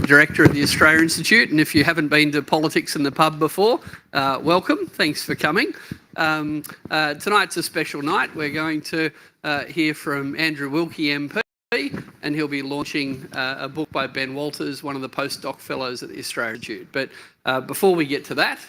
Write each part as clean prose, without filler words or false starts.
Director of the Australia Institute, and if you haven't been to Politics in the Pub before, welcome. Thanks for coming. Tonight's a special night. We're going to hear from Andrew Wilkie MP, and he'll be launching a book by Ben Walters, one of the postdoc fellows at the Australia Institute. But before we get to that,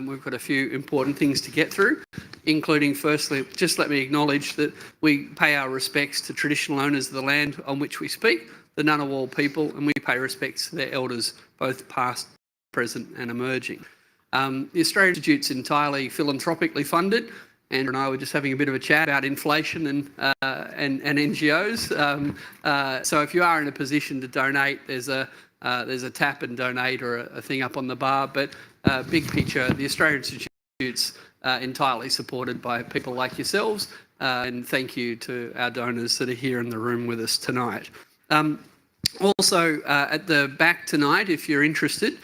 we've got a few important things to get through, including, firstly, just let me acknowledge that we pay our respects to traditional owners of the land on which we speak, the Ngunnawal people, and we pay respects to their elders, both past, present and emerging. The Australia Institute's entirely philanthropically funded. Andrew and I were just having a bit of a chat about inflation and NGOs. So if you are in a position to donate, there's a tap and donate or a thing up on the bar. But big picture, the Australia Institute's entirely supported by people like yourselves. And thank you to our donors that are here in the room with us tonight. Also, at the back tonight, if you're interested,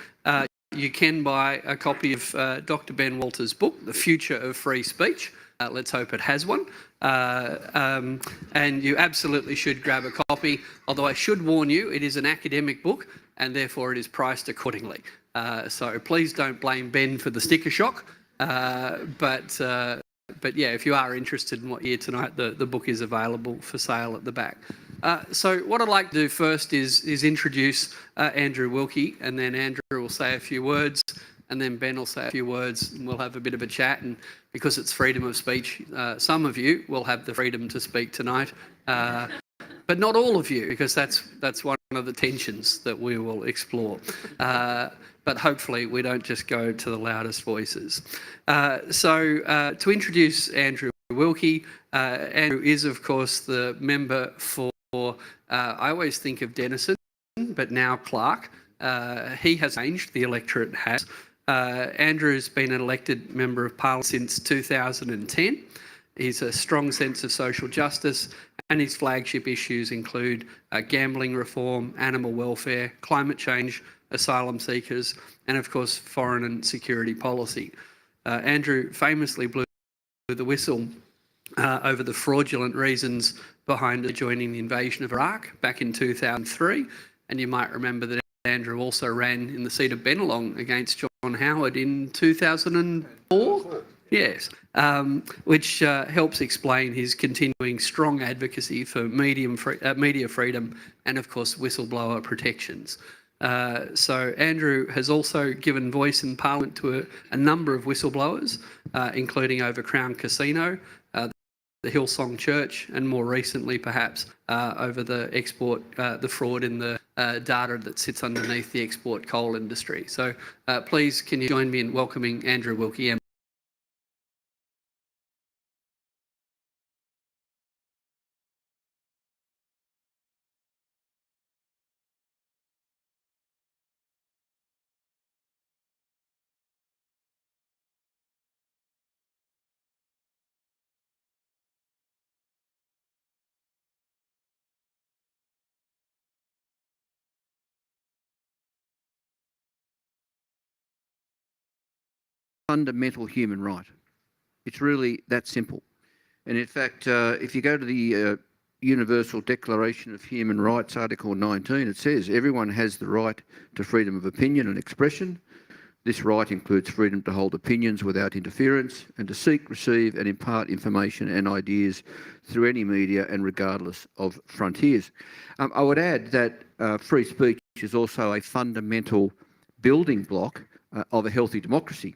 you can buy a copy of Dr. Ben Walters' book, The Future of Free Speech. Let's hope it has one. And you absolutely should grab a copy, although I should warn you, it is an academic book and therefore it is priced accordingly. So please don't blame Ben for the sticker shock. But yeah, if you are interested in what you hear tonight, the book is available for sale at the back. So what I'd like to do first is introduce Andrew Wilkie, and then Andrew will say a few words, and then Ben will say a few words, and we'll have a bit of a chat. And because it's freedom of speech, some of you will have the freedom to speak tonight, but not all of you, because that's one of the tensions that we will explore. But hopefully we don't just go to the loudest voices. So to introduce Andrew Wilkie, Andrew is, of course, the member for, I always think of Denison, but now Clark. He has changed, the electorate has. Andrew's been an elected member of Parliament since 2010. He's a strong sense of social justice, and his flagship issues include gambling reform, animal welfare, climate change, asylum seekers, and of course foreign and security policy. Andrew famously blew the whistle over the fraudulent reasons behind joining the invasion of Iraq back in 2003, and you might remember that Andrew also ran in the seat of Bennelong against John Howard in 2004. Yes, which helps explain his continuing strong advocacy for media freedom and, of course, whistleblower protections. So Andrew has also given voice in Parliament to a number of whistleblowers, including over Crown Casino, the Hillsong Church, and more recently, perhaps, over the fraud in the data that sits underneath the export coal industry. So please, can you join me in welcoming Andrew Wilkie? Fundamental human right. It's really that simple. And in fact, if you go to the Universal Declaration of Human Rights, Article 19, it says everyone has the right to freedom of opinion and expression. This right includes freedom to hold opinions without interference and to seek, receive and impart information and ideas through any media and regardless of frontiers. I would add that free speech is also a fundamental building block of a healthy democracy.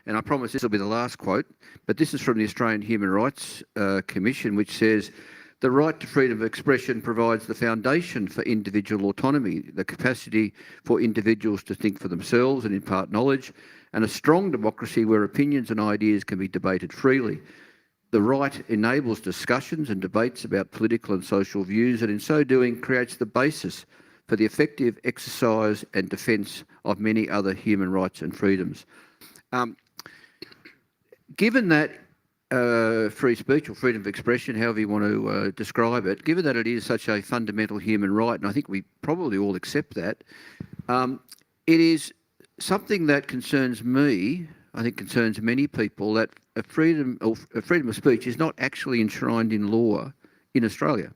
And I promise this will be the last quote, but this is from the Australian Human Rights Commission, which says, the right to freedom of expression provides the foundation for individual autonomy, the capacity for individuals to think for themselves and impart knowledge, and a strong democracy where opinions and ideas can be debated freely. The right enables discussions and debates about political and social views, and in so doing creates the basis for the effective exercise and defence of many other human rights and freedoms. Given that free speech or freedom of expression, however you want to describe it, given that it is such a fundamental human right, and I think we probably all accept that, it is something that concerns me, I think concerns many people, that a freedom of speech is not actually enshrined in law in Australia.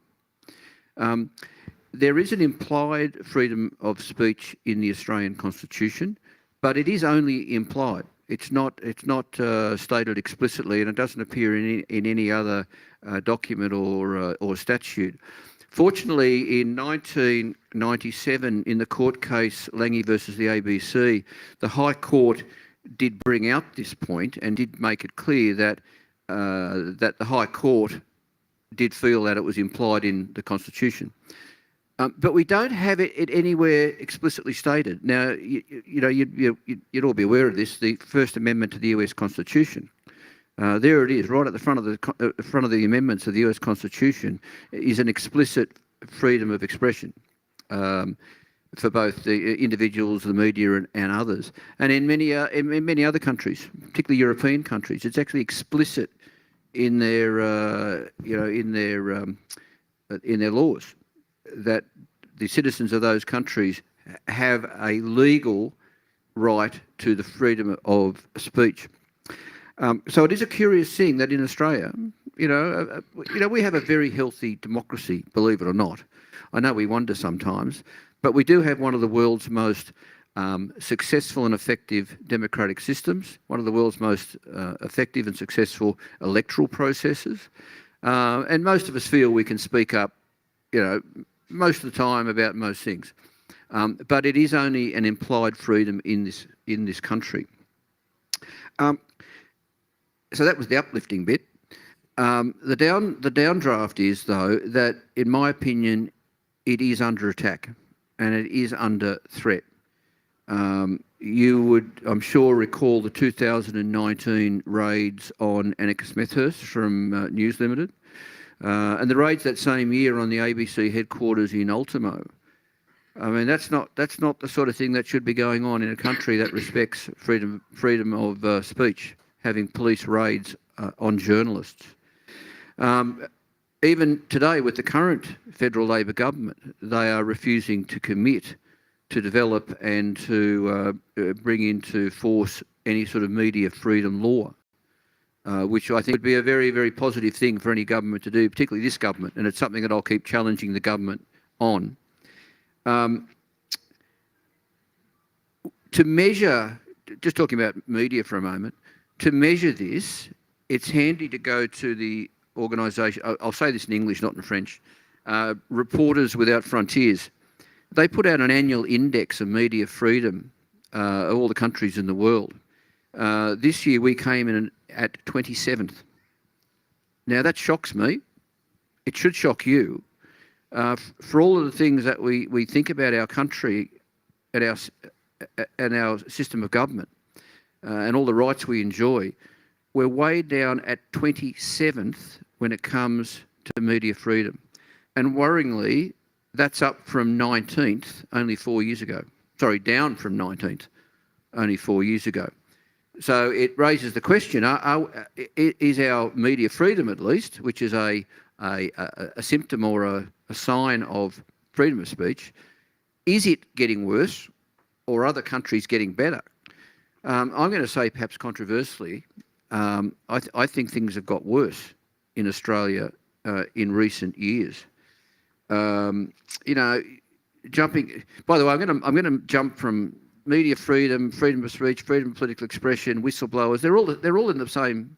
there is an implied freedom of speech in the Australian Constitution, but it is only implied. It's not stated explicitly, and it doesn't appear in any other document or statute. Fortunately, in 1997, in the court case Lange versus the ABC, the High Court did bring out this point and did make it clear that that the High Court did feel that it was implied in the Constitution. But we don't have it anywhere explicitly stated. Now, you'd all be aware of this, the First Amendment to the US Constitution. There it is, right at the front of the amendments of the US Constitution, is an explicit freedom of expression for both the individuals, the media, and others. And in many other countries, particularly European countries, it's actually explicit in their in their laws that the citizens of those countries have a legal right to the freedom of speech. So it is a curious thing that in Australia, we have a very healthy democracy, believe it or not. I know we wonder sometimes, but we do have one of the world's most successful and effective democratic systems, one of the world's most effective and successful electoral processes. And most of us feel we can speak up, most of the time about most things. But it is only an implied freedom in this country. So that was the uplifting bit. The downdraft is, though, that in my opinion, it is under attack and it is under threat. You would, I'm sure, recall the 2019 raids on Annika Smethurst from News Limited, and the raids that same year on the ABC headquarters in Ultimo. I mean, that's not the sort of thing that should be going on in a country that respects freedom of speech, having police raids on journalists. Even today, with the current federal Labor government, they are refusing to commit to develop and to bring into force any sort of media freedom law, which I think would be a very, very positive thing for any government to do, particularly this government, and it's something that I'll keep challenging the government on. To measure, just talking about media for a moment, to measure this, it's handy to go to the organisation, I'll say this in English, not in French, Reporters Without Frontiers. They put out an annual index of media freedom of all the countries in the world. This year we came in at 27th. Now that shocks me. It should shock you. For all of the things that we think about our country and our system of government and all the rights we enjoy, we're way down at 27th when it comes to media freedom. And worryingly, that's up from 19th only 4 years ago. Sorry, down from 19th only 4 years ago. So it raises the question, is our media freedom at least, which is a symptom or a sign of freedom of speech, is it getting worse or are other countries getting better? I'm going to say, perhaps controversially, I think things have got worse in Australia in recent years. Jumping. By the way, I'm going to jump from media freedom, freedom of speech, freedom of political expression, whistleblowers. They're all in the same.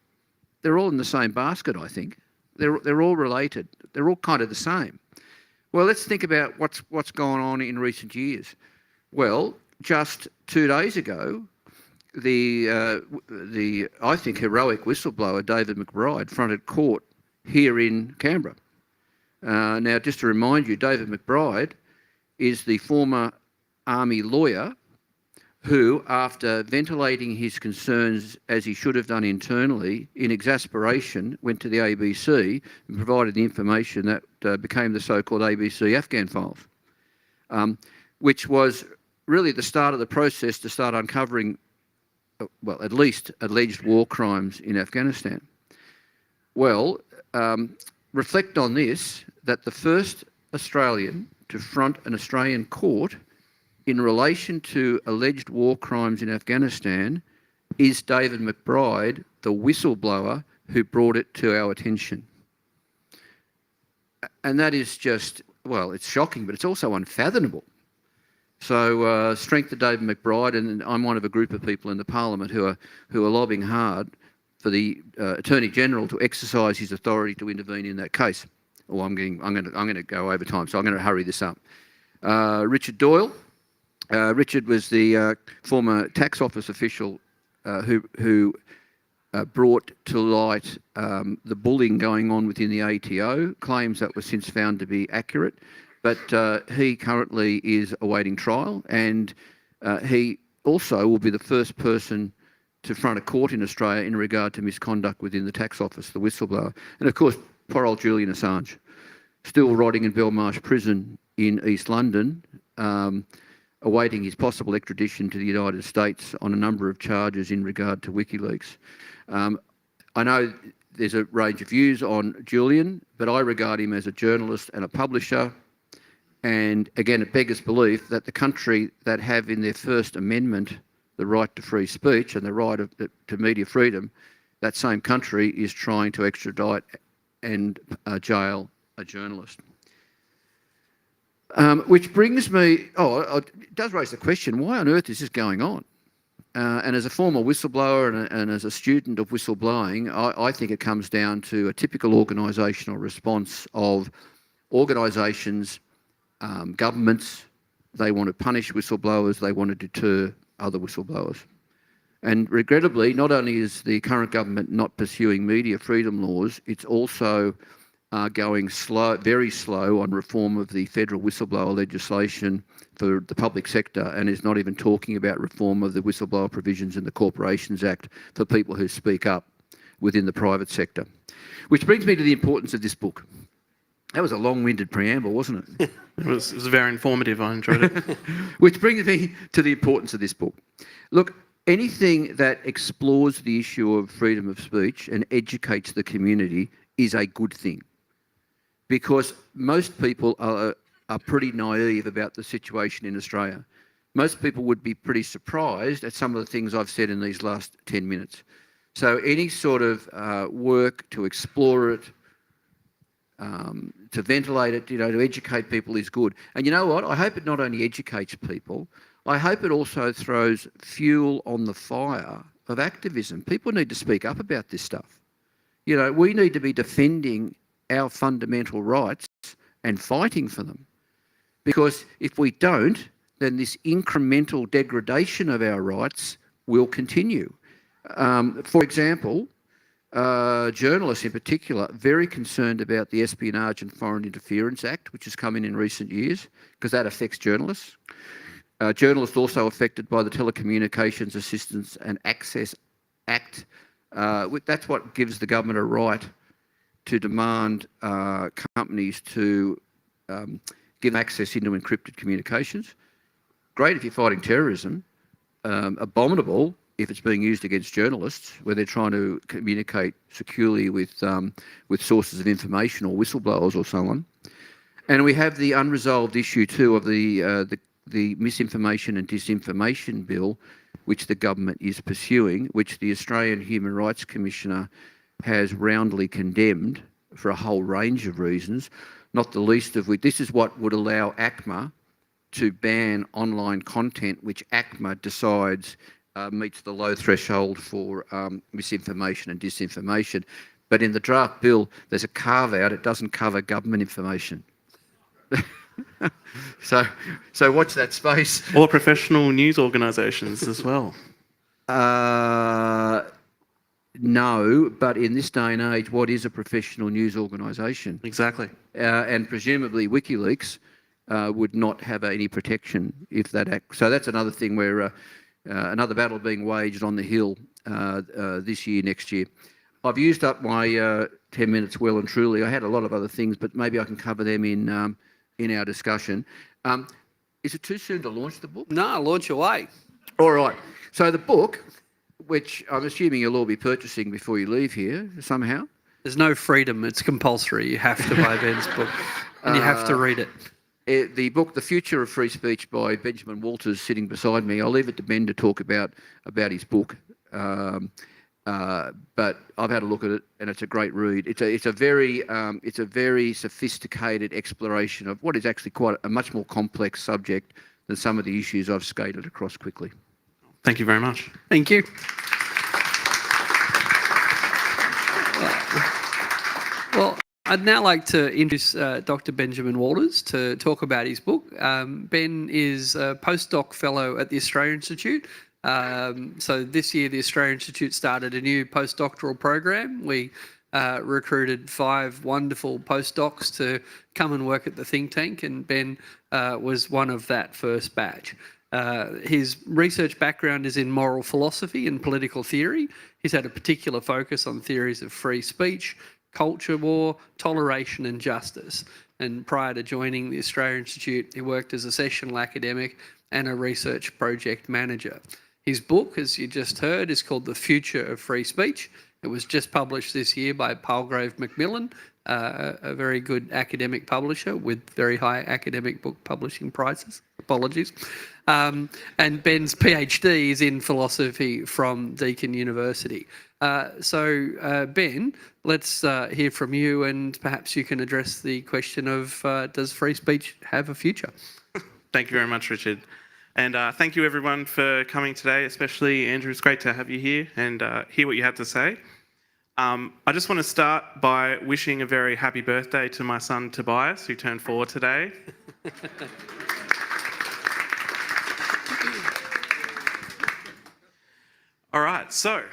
They're all in the same basket. I think they're all related. They're all kind of the same. Well, let's think about what's gone on in recent years. Well, just 2 days ago, the I think heroic whistleblower David McBride fronted court here in Canberra. Now, just to remind you, David McBride is the former Army lawyer who, after ventilating his concerns as he should have done internally, in exasperation, went to the ABC and provided the information that became the so-called ABC Afghan files, which was really the start of the process to start uncovering, well, at least alleged war crimes in Afghanistan. Well, reflect on this, that the first Australian to front an Australian court in relation to alleged war crimes in Afghanistan is David McBride, the whistleblower who brought it to our attention. And that is just well, it's shocking, but it's also unfathomable. So strength to David McBride, and I'm one of a group of people in the Parliament who are lobbying hard for the Attorney General to exercise his authority to intervene in that case. Oh, I'm going to go over time, so I'm going to hurry this up. Richard Doyle. Richard was the former tax office official who brought to light the bullying going on within the ATO, claims that were since found to be accurate, but he currently is awaiting trial, and he also will be the first person to front a court in Australia in regard to misconduct within the tax office, the whistleblower. And of course, poor old Julian Assange, still rotting in Belmarsh Prison in East London, awaiting his possible extradition to the United States on a number of charges in regard to WikiLeaks. I know there's a range of views on Julian, but I regard him as a journalist and a publisher. And again, it beggars belief that the country that have in their First Amendment the right to free speech and the right to media freedom, that same country is trying to extradite and jail a journalist. Which brings me, it does raise the question, why on earth is this going on? And as a former whistleblower and as a student of whistleblowing, I think it comes down to a typical organisational response of organisations, governments. They want to punish whistleblowers, they want to deter other whistleblowers. And regrettably, not only is the current government not pursuing media freedom laws, it's also going slow, very slow on reform of the federal whistleblower legislation for the public sector, and is not even talking about reform of the whistleblower provisions in the Corporations Act for people who speak up within the private sector. Which brings me to the importance of this book. That was a long-winded preamble, wasn't it? It was very informative. I enjoyed it. Which brings me to the importance of this book. Look, anything that explores the issue of freedom of speech and educates the community is a good thing, because most people are pretty naive about the situation in Australia. Most people would be pretty surprised at some of the things I've said in these last 10 minutes. So any sort of work to explore it, to ventilate it, to educate people is good. And you know what? I hope it not only educates people, I hope it also throws fuel on the fire of activism. People need to speak up about this stuff. We need to be defending our fundamental rights and fighting for them. Because if we don't, then this incremental degradation of our rights will continue. For example, journalists in particular, very concerned about the Espionage and Foreign Interference Act, which has come in recent years, because that affects journalists. Journalists also affected by the Telecommunications Assistance and Access Act. That's what gives the government a right to demand companies to give access into encrypted communications. Great if you're fighting terrorism. Abominable if it's being used against journalists, where they're trying to communicate securely with sources of information or whistleblowers or so on. And we have the unresolved issue too of the Misinformation and Disinformation Bill, which the government is pursuing, which the Australian Human Rights Commissioner has roundly condemned for a whole range of reasons, not the least of which this is what would allow ACMA to ban online content which ACMA decides meets the low threshold for misinformation and disinformation. But in the draft bill, there's a carve-out. It doesn't cover government information. So watch that space. Or professional news organisations as well. No, but in this day and age, what is a professional news organisation? Exactly. And presumably WikiLeaks would not have any protection if that act. So that's another thing where another battle being waged on the Hill this year, next year. I've used up my 10 minutes well and truly. I had a lot of other things, but maybe I can cover them in our discussion. Is it too soon to launch the book? No, launch away. All right. So the book, which I'm assuming you'll all be purchasing before you leave here somehow. There's no freedom. It's compulsory. You have to buy Ben's book and you have to read it. The book, The Future of Free Speech by Benjamin Walters, sitting beside me. I'll leave it to Ben to talk about his book. but I've had a look at it, and it's a great read. It's a very sophisticated exploration of what is actually quite a much more complex subject than some of the issues I've skated across quickly. Thank you very much. Thank you. Well, I'd now like to introduce Dr. Benjamin Waters to talk about his book. Ben is a postdoc fellow at the Australia Institute. So this year, the Australia Institute started a new postdoctoral program. We recruited 5 wonderful postdocs to come and work at the think tank, and Ben was one of that first batch. His research background is in moral philosophy and political theory. He's had a particular focus on theories of free speech, culture war, toleration and justice. And prior to joining the Australia Institute, he worked as a sessional academic and a research project manager. His book, as you just heard, is called The Future of Free Speech. It was just published this year by Palgrave Macmillan, a very good academic publisher with very high academic book publishing prices. Apologies. And Ben's PhD is in philosophy from Deakin University. So Ben, let's hear from you, and perhaps you can address the question of does free speech have a future? Thank you very much, Richard. And thank you everyone for coming today, especially Andrew. It's great to have you here and hear what you have to say. I just want to start by wishing a very happy birthday to my son Tobias, who turned 4 today. All right, so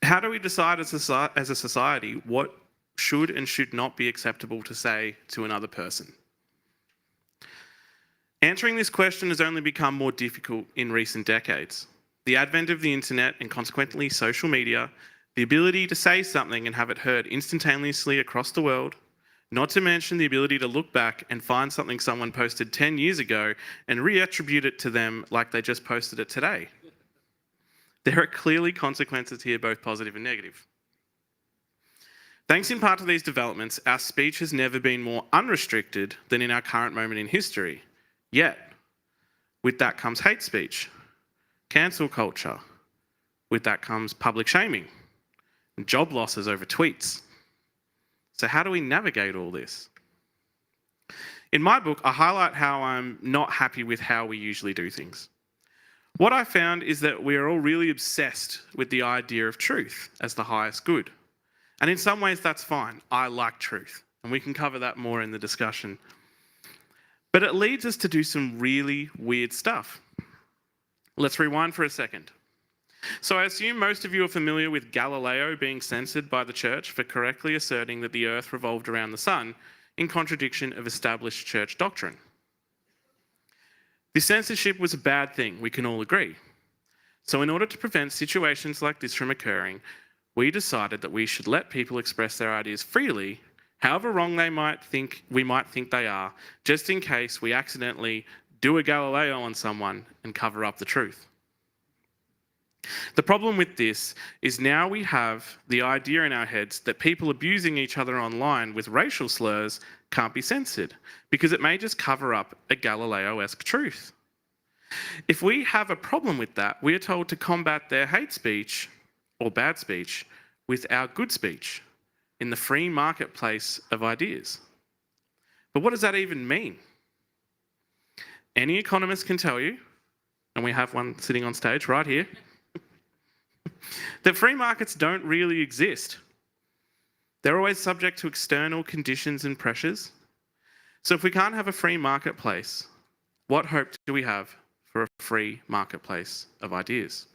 how do we decide as a society what should and should not be acceptable to say to another person? Answering this question has only become more difficult in recent decades. The advent of the internet and consequently social media, the ability to say something and have it heard instantaneously across the world, not to mention the ability to look back and find something someone posted 10 years ago and reattribute it to them like they just posted it today. There are clearly consequences here, both positive and negative. Thanks in part to these developments, our speech has never been more unrestricted than in our current moment in history. Yet, with that comes hate speech, cancel culture. With that comes public shaming and job losses over tweets. So how do we navigate all this? In my book, I highlight how I'm not happy with how we usually do things. What I found is that we are all really obsessed with the idea of truth as the highest good. And in some ways that's fine. I like truth, and we can cover that more in the discussion. But it leads us to do some really weird stuff. Let's rewind for a second. So I assume most of you are familiar with Galileo being censored by the church for correctly asserting that the earth revolved around the sun in contradiction of established church doctrine. This censorship was a bad thing, we can all agree. So in order to prevent situations like this from occurring, we decided that we should let people express their ideas freely, however wrong we might think they are, just in case we accidentally do a Galileo on someone and cover up the truth. The problem with this is now we have the idea in our heads that people abusing each other online with racial slurs can't be censored because it may just cover up a Galileo-esque truth. If we have a problem with that, we are told to combat their hate speech or bad speech with our good speech in the free marketplace of ideas. But what does that even mean? Any economist can tell you, and we have one sitting on stage right here, that free markets don't really exist. They're always subject to external conditions and pressures. So if we can't have a free marketplace, what hope do we have for a free marketplace of ideas?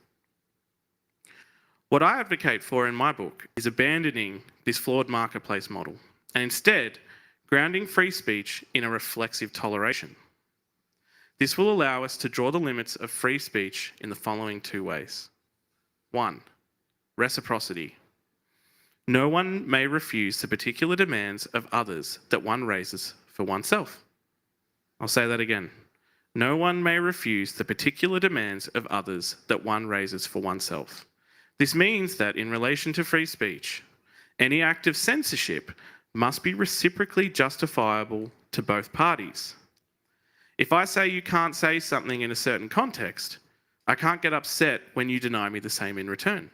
What I advocate for in my book is abandoning this flawed marketplace model and instead grounding free speech in a reflexive toleration. This will allow us to draw the limits of free speech in the following 2 ways. 1, reciprocity. No one may refuse the particular demands of others that one raises for oneself. I'll say that again. No one may refuse the particular demands of others that one raises for oneself. This means that in relation to free speech, any act of censorship must be reciprocally justifiable to both parties. If I say you can't say something in a certain context, I can't get upset when you deny me the same in return.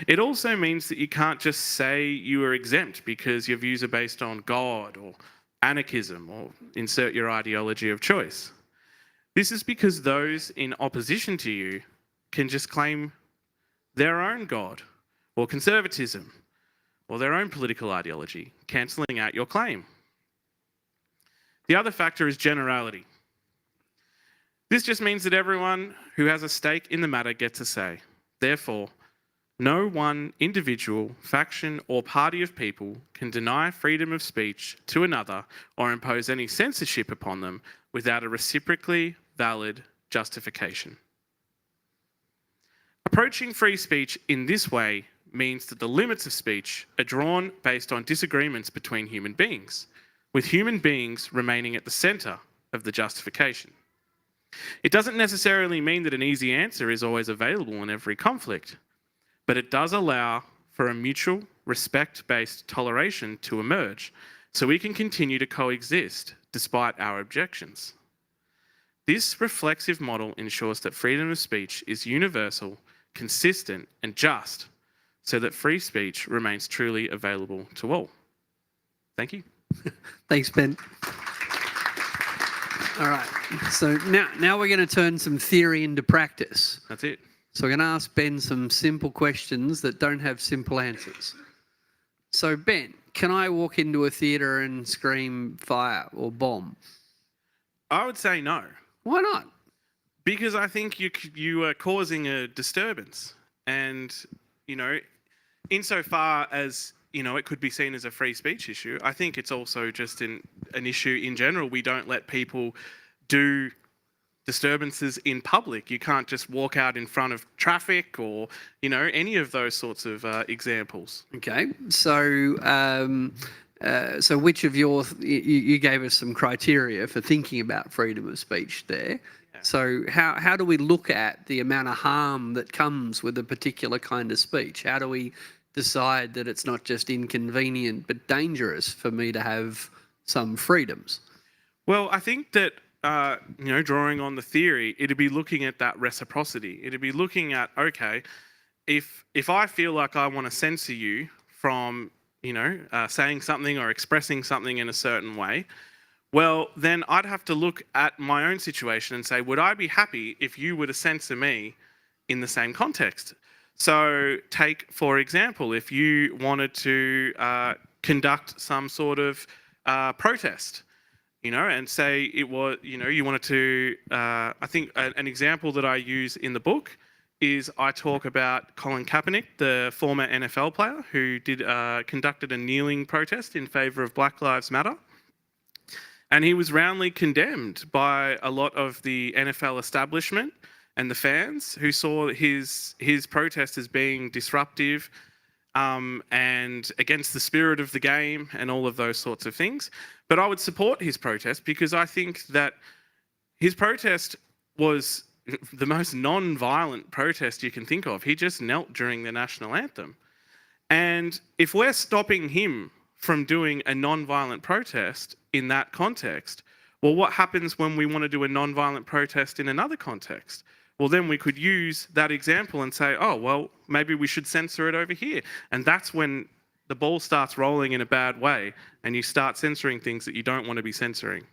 It also means that you can't just say you are exempt because your views are based on God or anarchism or insert your ideology of choice. This is because those in opposition to you can just claim their own God or conservatism or their own political ideology, cancelling out your claim. The other factor is generality. This just means that everyone who has a stake in the matter gets a say. Therefore, no one individual, faction, or party of people can deny freedom of speech to another or impose any censorship upon them without a reciprocally valid justification. Approaching free speech in this way means that the limits of speech are drawn based on disagreements between human beings, with human beings remaining at the centre of the justification. It doesn't necessarily mean that an easy answer is always available in every conflict, but it does allow for a mutual, respect-based toleration to emerge so we can continue to coexist despite our objections. This reflexive model ensures that freedom of speech is universal, consistent, and just, so that free speech remains truly available to all. Thank you. Thanks, Ben. All right. So now we're going to turn some theory into practice. That's it. So we're going to ask Ben some simple questions that don't have simple answers. So Ben, can I walk into a theatre and scream fire or bomb? I would say no. Why not? Because I think you are causing a disturbance. And, insofar as, it could be seen as a free speech issue, I think it's also just an issue in general. We don't let people do disturbances in public. You can't just walk out in front of traffic or, any of those sorts of examples. Okay. So which of you gave us some criteria for thinking about freedom of speech there. Yeah. So how do we look at the amount of harm that comes with a particular kind of speech? How do we decide that it's not just inconvenient but dangerous for me to have some freedoms? Well, I think that drawing on the theory, it'd be looking at that reciprocity. It'd be looking at, okay, if I feel like I want to censor you from, saying something or expressing something in a certain way, well, then I'd have to look at my own situation and say, would I be happy if you were to censor me in the same context? So take, for example, if you wanted to conduct some sort of protest, and say it was, you wanted to, I think an example that I use in the book is I talk about Colin Kaepernick, the former NFL player who conducted a kneeling protest in favour of Black Lives Matter. And he was roundly condemned by a lot of the NFL establishment and the fans who saw his protest as being disruptive and against the spirit of the game and all of those sorts of things. But I would support his protest because I think that his protest was the most non-violent protest you can think of. He just knelt during the national anthem. And if we're stopping him from doing a non-violent protest in that context, well, what happens when we want to do a non-violent protest in another context? Well, then we could use that example and say, oh, well, maybe we should censor it over here. And that's when the ball starts rolling in a bad way and you start censoring things that you don't want to be censoring.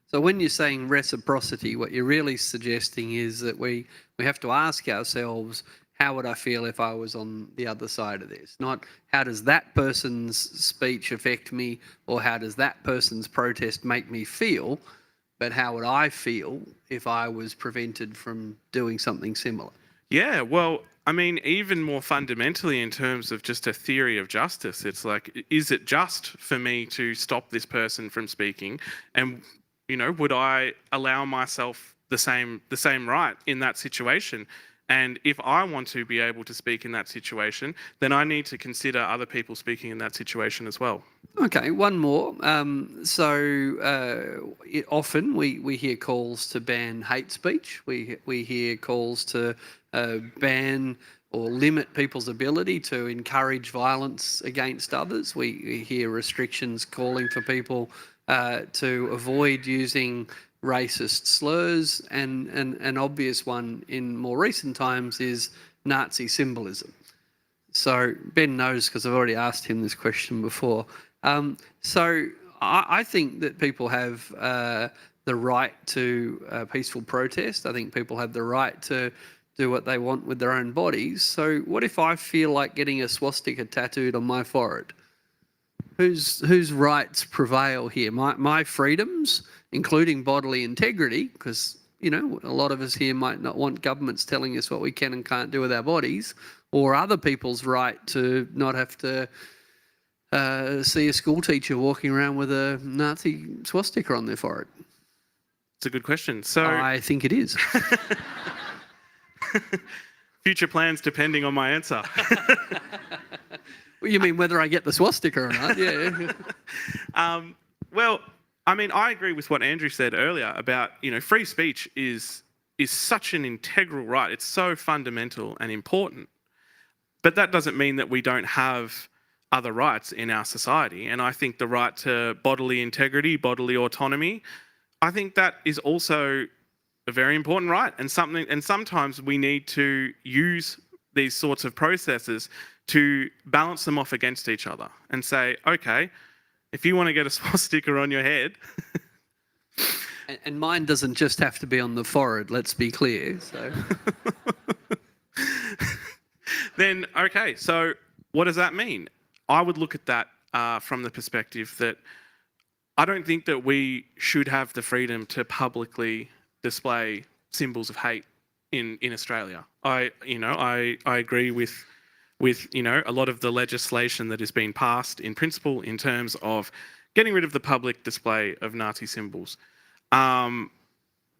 So when you're saying reciprocity, what you're really suggesting is that we have to ask ourselves, how would I feel if I was on the other side of this? Not how does that person's speech affect me or how does that person's protest make me feel, but how would I feel if I was prevented from doing something similar? Yeah, well, I mean, even more fundamentally in terms of just a theory of justice, it's like, is it just for me to stop this person from speaking? And, would I allow myself the same right in that situation? And if I want to be able to speak in that situation, then I need to consider other people speaking in that situation as well. Okay, one more. Often we hear calls to ban hate speech. We hear calls to ban or limit people's ability to encourage violence against others. We hear restrictions calling for people to avoid using racist slurs, and an obvious one in more recent times is Nazi symbolism. So Ben knows because I've already asked him this question before. So I think that people have the right to peaceful protest. I think people have the right to do what they want with their own bodies. So what if I feel like getting a swastika tattooed on my forehead? Whose rights prevail here? My freedoms, including bodily integrity, because a lot of us here might not want governments telling us what we can and can't do with our bodies, or other people's right to not have to see a school teacher walking around with a Nazi swastika on their forehead. It's a good question. So I think it is. Future plans depending on my answer. You mean whether I get the swastika or not? Yeah. Well, I mean, I agree with what Andrew said earlier about, free speech is such an integral right. It's so fundamental and important. But that doesn't mean that we don't have other rights in our society. And I think the right to bodily integrity, bodily autonomy, I think that is also a very important right, and sometimes we need to use these sorts of processes to balance them off against each other and say, okay, if you want to get a swastika on your head. And mine doesn't just have to be on the forehead, let's be clear. So. Then, okay, so what does that mean? I would look at that from the perspective that I don't think that we should have the freedom to publicly display symbols of hate in Australia. I agree with a lot of the legislation that has been passed in principle in terms of getting rid of the public display of Nazi symbols.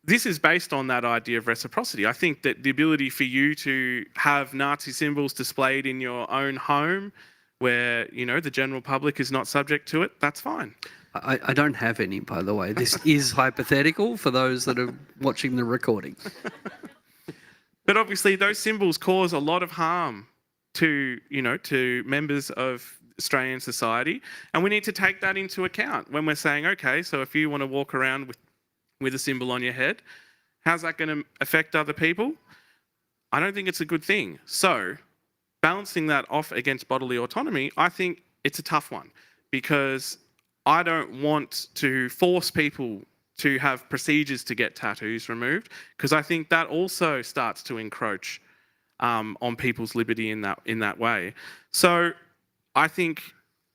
This is based on that idea of reciprocity. I think that the ability for you to have Nazi symbols displayed in your own home where, the general public is not subject to it, that's fine. I don't have any, by the way. This is hypothetical for those that are watching the recording. But obviously those symbols cause a lot of harm to members of Australian society, and we need to take that into account when we're saying, okay, so if you want to walk around with a symbol on your head, how's that going to affect other people? I don't think it's a good thing. So balancing that off against bodily autonomy, I think it's a tough one, because I don't want to force people to have procedures to get tattoos removed, because I think that also starts to encroach on people's liberty in that way. So I think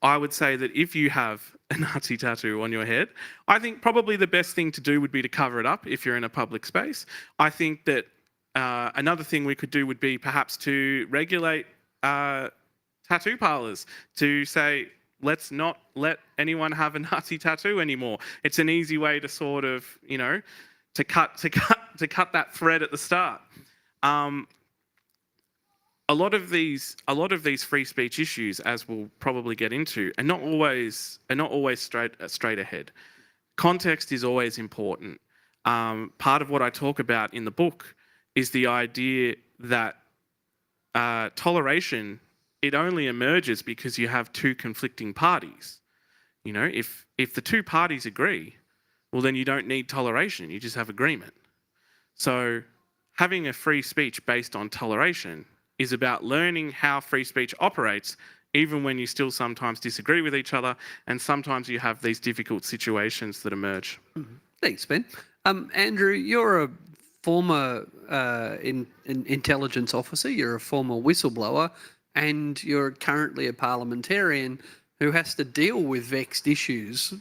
I would say that if you have a Nazi tattoo on your head, I think probably the best thing to do would be to cover it up if you're in a public space. I think that another thing we could do would be perhaps to regulate tattoo parlours, to say, let's not let anyone have a Nazi tattoo anymore. It's an easy way to sort of, to cut that thread at the start. A lot of these free speech issues, as we'll probably get into, are not always straight ahead. Context is always important. Part of what I talk about in the book is the idea that toleration, it only emerges because you have two conflicting parties. If the two parties agree, well, then you don't need toleration, you just have agreement. So having a free speech based on toleration is about learning how free speech operates, even when you still sometimes disagree with each other, and sometimes you have these difficult situations that emerge. Mm-hmm. Thanks, Ben. Andrew, you're a former intelligence officer, you're a former whistleblower, and you're currently a parliamentarian who has to deal with vexed issues,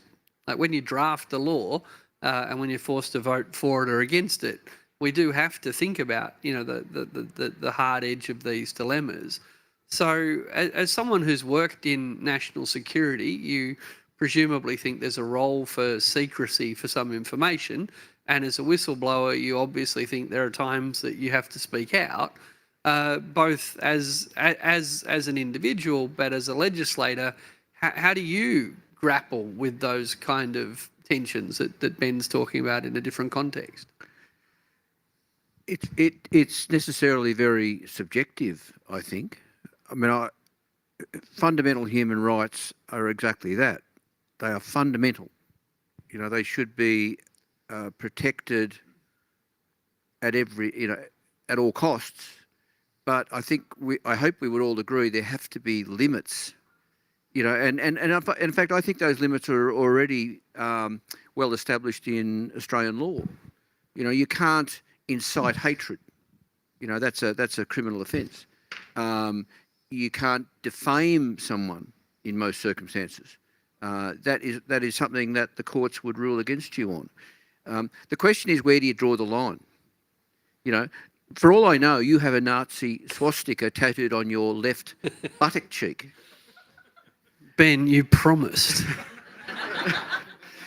like when you draft a law and when you're forced to vote for it or against it. We do have to think about, the hard edge of these dilemmas. So as someone who's worked in national security, you presumably think there's a role for secrecy for some information. And as a whistleblower, you obviously think there are times that you have to speak out, both as an individual, but as a legislator. How do you grapple with those kind of tensions that Ben's talking about in a different context? It's necessarily very subjective, I think. I mean, fundamental human rights are exactly that. They are fundamental. They should be protected at at all costs. but I hope we would all agree there have to be limits. And in fact, I think those limits are already well established in Australian law. You can't incite hatred. That's a criminal offence. You can't defame someone in most circumstances. That is something that the courts would rule against you on. The question is, where do you draw the line? For all I know, you have a Nazi swastika tattooed on your left buttock cheek. Ben, you promised.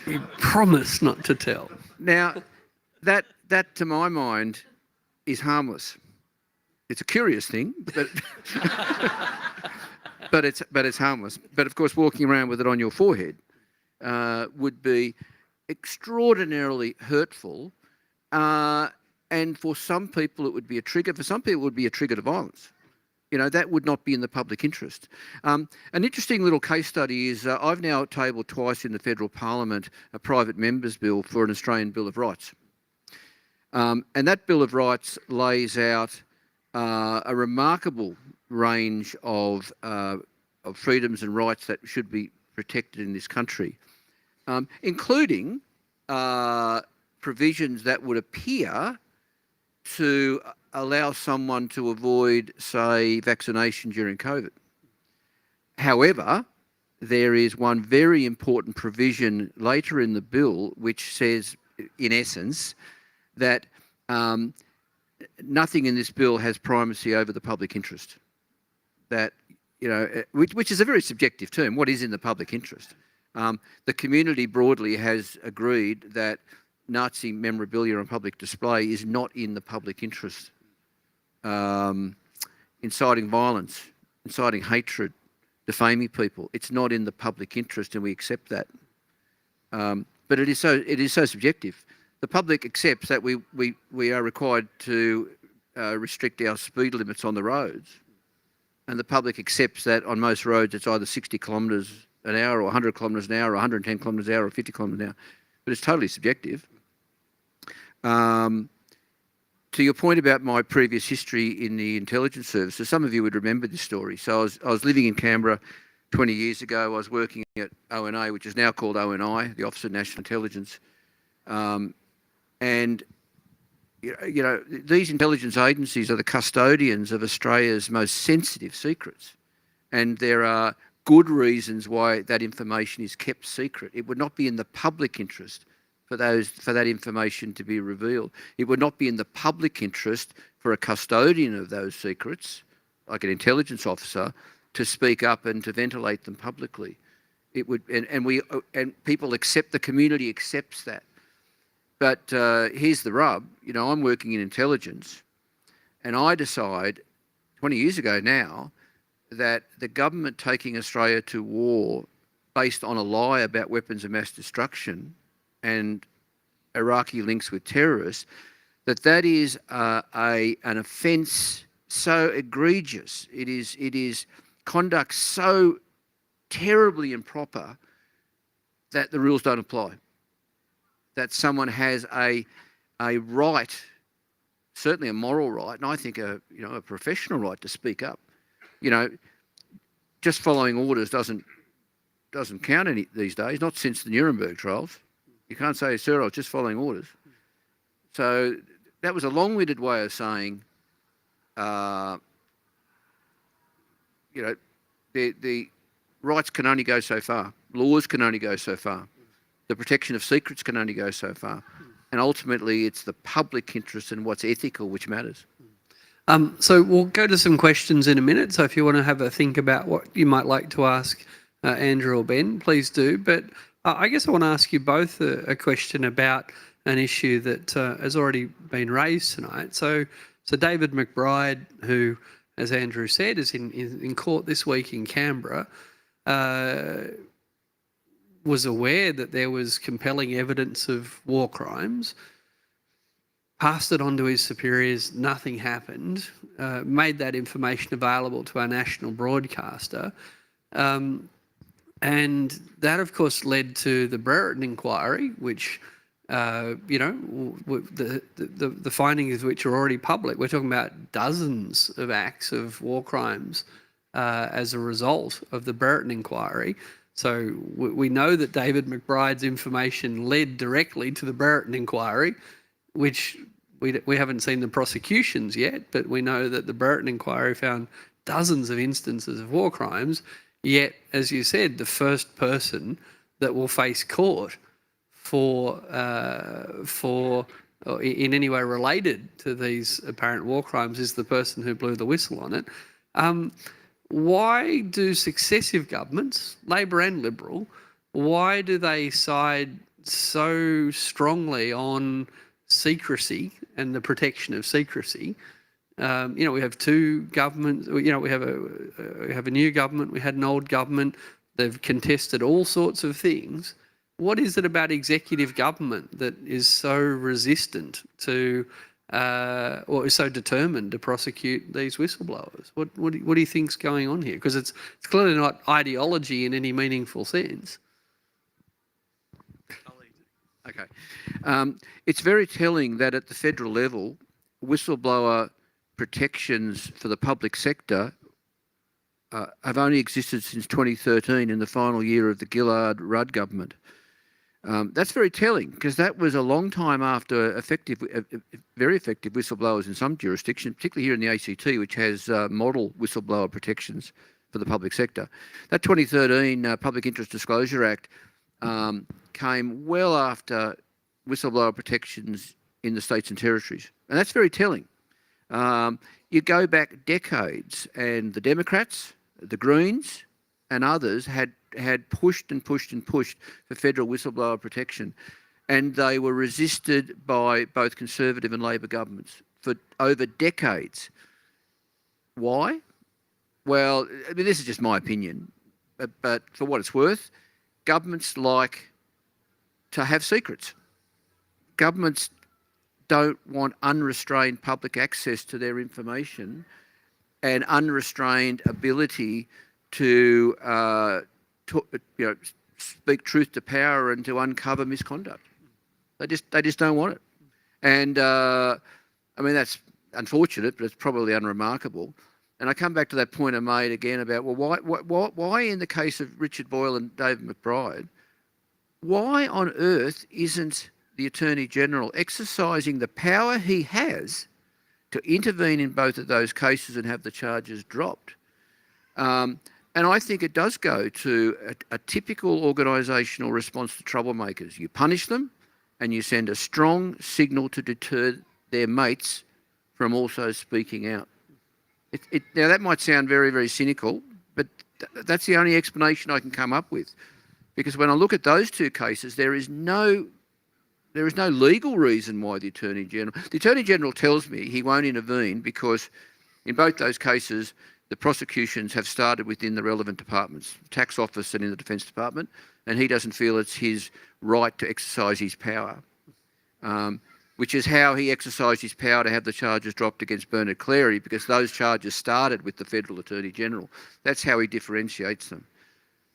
You promised not to tell. Now, that to my mind is harmless. It's a curious thing, but but it's harmless. But of course, walking around with it on your forehead would be extraordinarily hurtful. And for some people, it would be a trigger. For some people, it would be a trigger to violence. That would not be in the public interest. An interesting little case study is I've now tabled twice in the federal parliament a private member's bill for an Australian Bill of Rights. And that Bill of Rights lays out a remarkable range of freedoms and rights that should be protected in this country, including provisions that would appear to allow someone to avoid, say, vaccination during COVID. However, there is one very important provision later in the bill which says, in essence, that nothing in this bill has primacy over the public interest. That, which is a very subjective term. What is in the public interest? The community broadly has agreed that Nazi memorabilia on public display is not in the public interest. Inciting violence, inciting hatred, defaming people, it's not in the public interest, and we accept that. But it is so subjective. The public accepts that we are required to restrict our speed limits on the roads, and the public accepts that on most roads it's either 60 kilometres an hour or 100 kilometres an hour or 110 kilometres an hour or 50 kilometres an hour. But it's totally subjective. To your point about my previous history in the intelligence services, some of you would remember this story. So I was living in Canberra 20 years ago. I was working at ONA, which is now called ONI, the Office of National Intelligence. And these intelligence agencies are the custodians of Australia's most sensitive secrets. And there are good reasons why that information is kept secret. It would not be in the public interest for that information to be revealed. It would not be in the public interest for a custodian of those secrets, like an intelligence officer, to speak up and to ventilate them publicly. It would, and people accept, the community accepts that. But here's the rub. I'm working in intelligence, and I decide 20 years ago now that the government taking Australia to war based on a lie about weapons of mass destruction and Iraqi links with terrorists, that is an offence so egregious. It is conduct so terribly improper that the rules don't apply. That someone has a right, certainly a moral right, and I think a professional right to speak up. Just following orders doesn't count any these days. Not since the Nuremberg trials. You can't say, sir, I was just following orders. So that was a long-winded way of saying, the rights can only go so far. Laws can only go so far. The protection of secrets can only go so far. And ultimately, it's the public interest and what's ethical which matters. So we'll go to some questions in a minute. So if you want to have a think about what you might like to ask Andrew or Ben, please do. But I guess I want to ask you both a question about an issue that has already been raised tonight. So David McBride, who, as Andrew said, is in court this week in Canberra, was aware that there was compelling evidence of war crimes, passed it on to his superiors, nothing happened, made that information available to our national broadcaster. And that, of course, led to the Brereton inquiry, which The findings which are already public. We're talking about dozens of acts of war crimes as a result of the Brereton inquiry. So we know that David McBride's information led directly to the Brereton inquiry, which we haven't seen the prosecutions yet, but we know that the Brereton inquiry found dozens of instances of war crimes. Yet, as you said, the first person that will face court for in any way related to these apparent war crimes is the person who blew the whistle on it. Why do successive governments, Labor and Liberal, why do they side so strongly on secrecy and the protection of secrecy? We have two governments. We have a new government. We had an old government. They've contested all sorts of things. What is it about executive government that is so resistant to, or is so determined to prosecute these whistleblowers? What do you think's going on here? Because it's clearly not ideology in any meaningful sense. Okay. It's very telling that at the federal level, whistleblower protections for the public sector have only existed since 2013 in the final year of the Gillard-Rudd government. That's very telling because that was a long time after very effective whistleblowers in some jurisdictions, particularly here in the ACT, which has model whistleblower protections for the public sector. That 2013 Public Interest Disclosure Act came well after whistleblower protections in the states and territories, and that's very telling. You go back decades, and the Democrats, the Greens, and others had pushed and pushed and pushed for federal whistleblower protection, and they were resisted by both Conservative and Labor governments for over decades. Why? Well, I mean, this is just my opinion, but for what it's worth, governments like to have secrets. Governments don't want unrestrained public access to their information and unrestrained ability to speak truth to power and to uncover misconduct. They just don't want it. And I mean, that's unfortunate, but it's probably unremarkable. And I come back to that point I made again about, well, why in the case of Richard Boyle and David McBride, why on earth isn't the Attorney General exercising the power he has to intervene in both of those cases and have the charges dropped? And I think it does go to a typical organisational response to troublemakers. You punish them and you send a strong signal to deter their mates from also speaking out. Now, that might sound very, very cynical, but that's the only explanation I can come up with. Because when I look at those two cases, there is no legal reason why the Attorney General tells me he won't intervene because in both those cases, the prosecutions have started within the relevant departments, the Tax Office and in the Defence Department, and he doesn't feel it's his right to exercise his power, which is how he exercised his power to have the charges dropped against Bernard Cleary, because those charges started with the Federal Attorney General. That's how he differentiates them.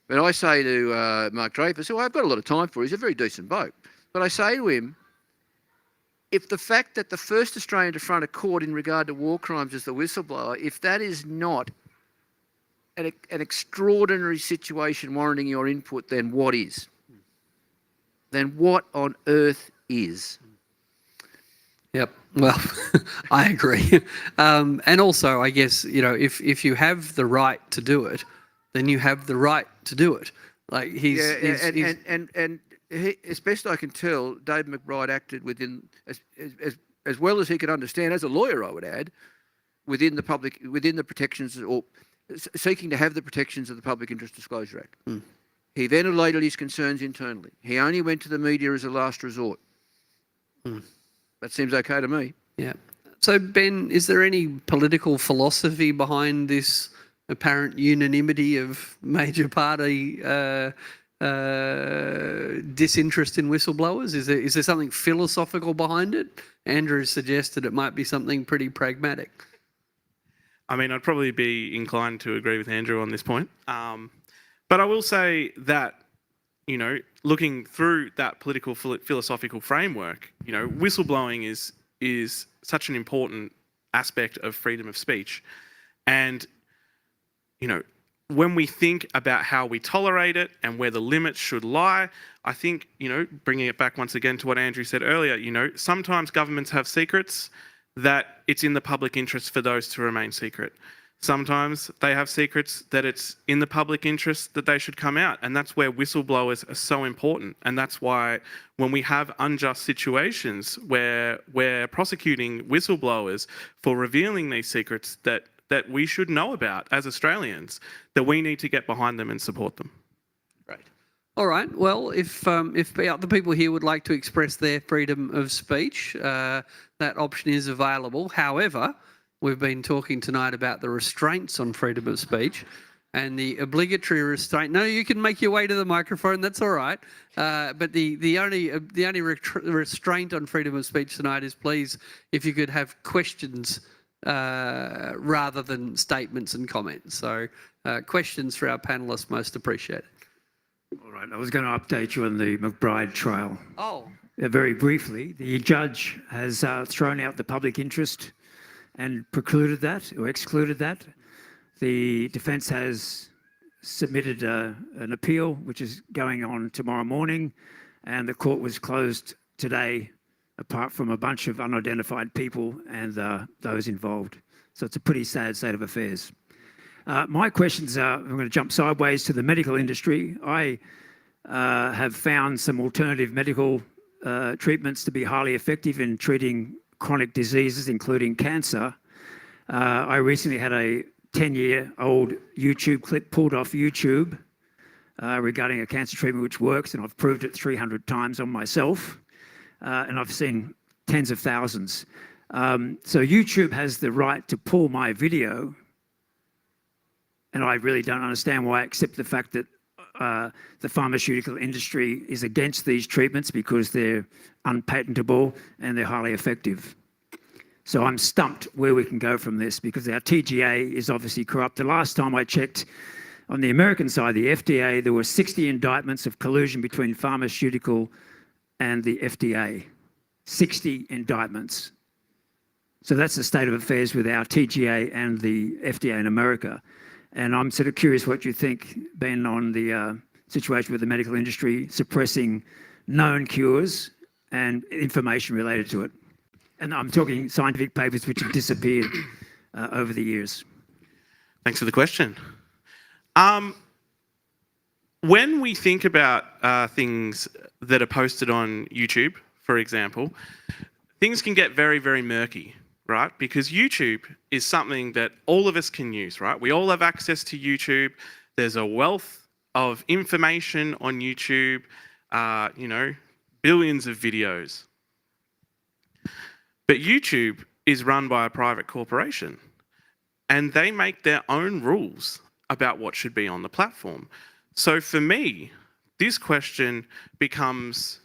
But I say to Mark Dreyfus, who I've got a lot of time for, he's a very decent bloke, but I say to him, if the fact that the first Australian to front a court in regard to war crimes is the whistleblower, if that is not an extraordinary situation warranting your input, then what is? Then what on earth is? Yep. Well, I agree. And also, I guess, if you have the right to do it, then you have the right to do it. Like he's as best I can tell, David McBride acted within, as well as he could understand, as a lawyer, I would add, within the protections, or seeking to have the protections of the Public Interest Disclosure Act. Mm. He ventilated his concerns internally. He only went to the media as a last resort. Mm. That seems okay to me. Yeah. So, Ben, is there any political philosophy behind this apparent unanimity of major party disinterest in whistleblowers? Is there something philosophical behind it? Andrew suggested it might be something pretty pragmatic. I mean, I'd probably be inclined to agree with Andrew on this point. But I will say that, looking through that political philosophical framework, whistleblowing is such an important aspect of freedom of speech. And, when we think about how we tolerate it and where the limits should lie, I think, bringing it back once again to what Andrew said earlier, sometimes governments have secrets that it's in the public interest for those to remain secret. Sometimes they have secrets that it's in the public interest that they should come out. And that's where whistleblowers are so important. And that's why when we have unjust situations where we're prosecuting whistleblowers for revealing these secrets that we should know about as Australians, that we need to get behind them and support them. Great. All right. Well, if the people here would like to express their freedom of speech, that option is available. However, we've been talking tonight about the restraints on freedom of speech and the obligatory restraint. No, you can make your way to the microphone. That's all right. But the only restraint on freedom of speech tonight is, please, if you could have questions rather than statements and comments. So questions for our panellists, most appreciated. All right, I was going to update you on the McBride trial. Oh. Very briefly, the judge has thrown out the public interest and precluded that or excluded that. The defence has submitted an appeal, which is going on tomorrow morning, and the court was closed today, apart from a bunch of unidentified people and those involved. So it's a pretty sad state of affairs. My questions are, I'm going to jump sideways to the medical industry. I have found some alternative medical treatments to be highly effective in treating chronic diseases, including cancer. I recently had a 10-year-old YouTube clip pulled off YouTube regarding a cancer treatment which works, and I've proved it 300 times on myself. And I've seen tens of thousands. So YouTube has the right to pull my video, and I really don't understand why, except the fact that the pharmaceutical industry is against these treatments because they're unpatentable and they're highly effective. So I'm stumped where we can go from this, because our TGA is obviously corrupt. The last time I checked, on the American side, the FDA, there were 60 indictments of collusion between pharmaceutical and the FDA. 60 indictments. So that's the state of affairs with our TGA and the FDA in America. And I'm sort of curious what you think, Ben, on the situation with the medical industry suppressing known cures and information related to it. And I'm talking scientific papers which have disappeared over the years. Thanks for the question. When we think about things that are posted on YouTube, for example, things can get very, very murky, right? Because YouTube is something that all of us can use, right? We all have access to YouTube. There's a wealth of information on YouTube, billions of videos. But YouTube is run by a private corporation, and they make their own rules about what should be on the platform. So for me, this question becomes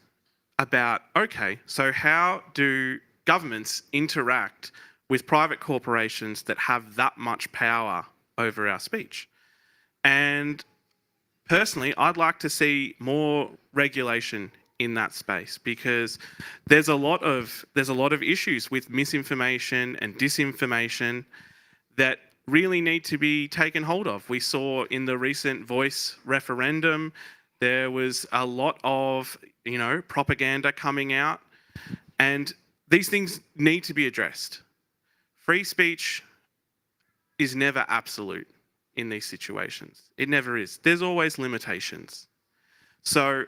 about, okay, so how do governments interact with private corporations that have that much power over our speech? And personally, I'd like to see more regulation in that space, because there's a lot of issues with misinformation and disinformation that really need to be taken hold of. We saw in the recent Voice referendum, there was a lot of, propaganda coming out, and these things need to be addressed. Free speech is never absolute in these situations. It never is. There's always limitations. So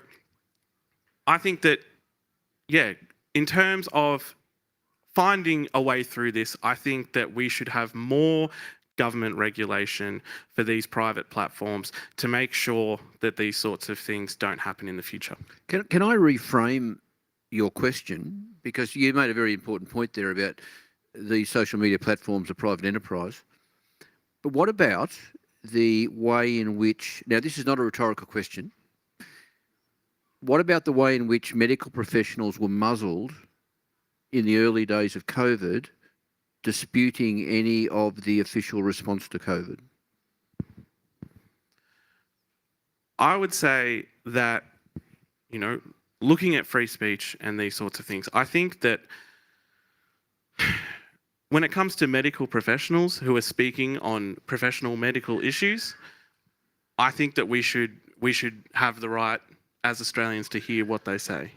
I think that, in terms of finding a way through this, I think that we should have more government regulation for these private platforms to make sure that these sorts of things don't happen in the future. Can I reframe your question? Because you made a very important point there about the social media platforms are private enterprise. But what about the way in which, now this is not a rhetorical question, what about the way in which medical professionals were muzzled in the early days of COVID, disputing any of the official response to COVID? I would say that you know, looking at free speech and these sorts of things, I think that when it comes to medical professionals who are speaking on professional medical issues, I think that we should have the right as Australians to hear what they say.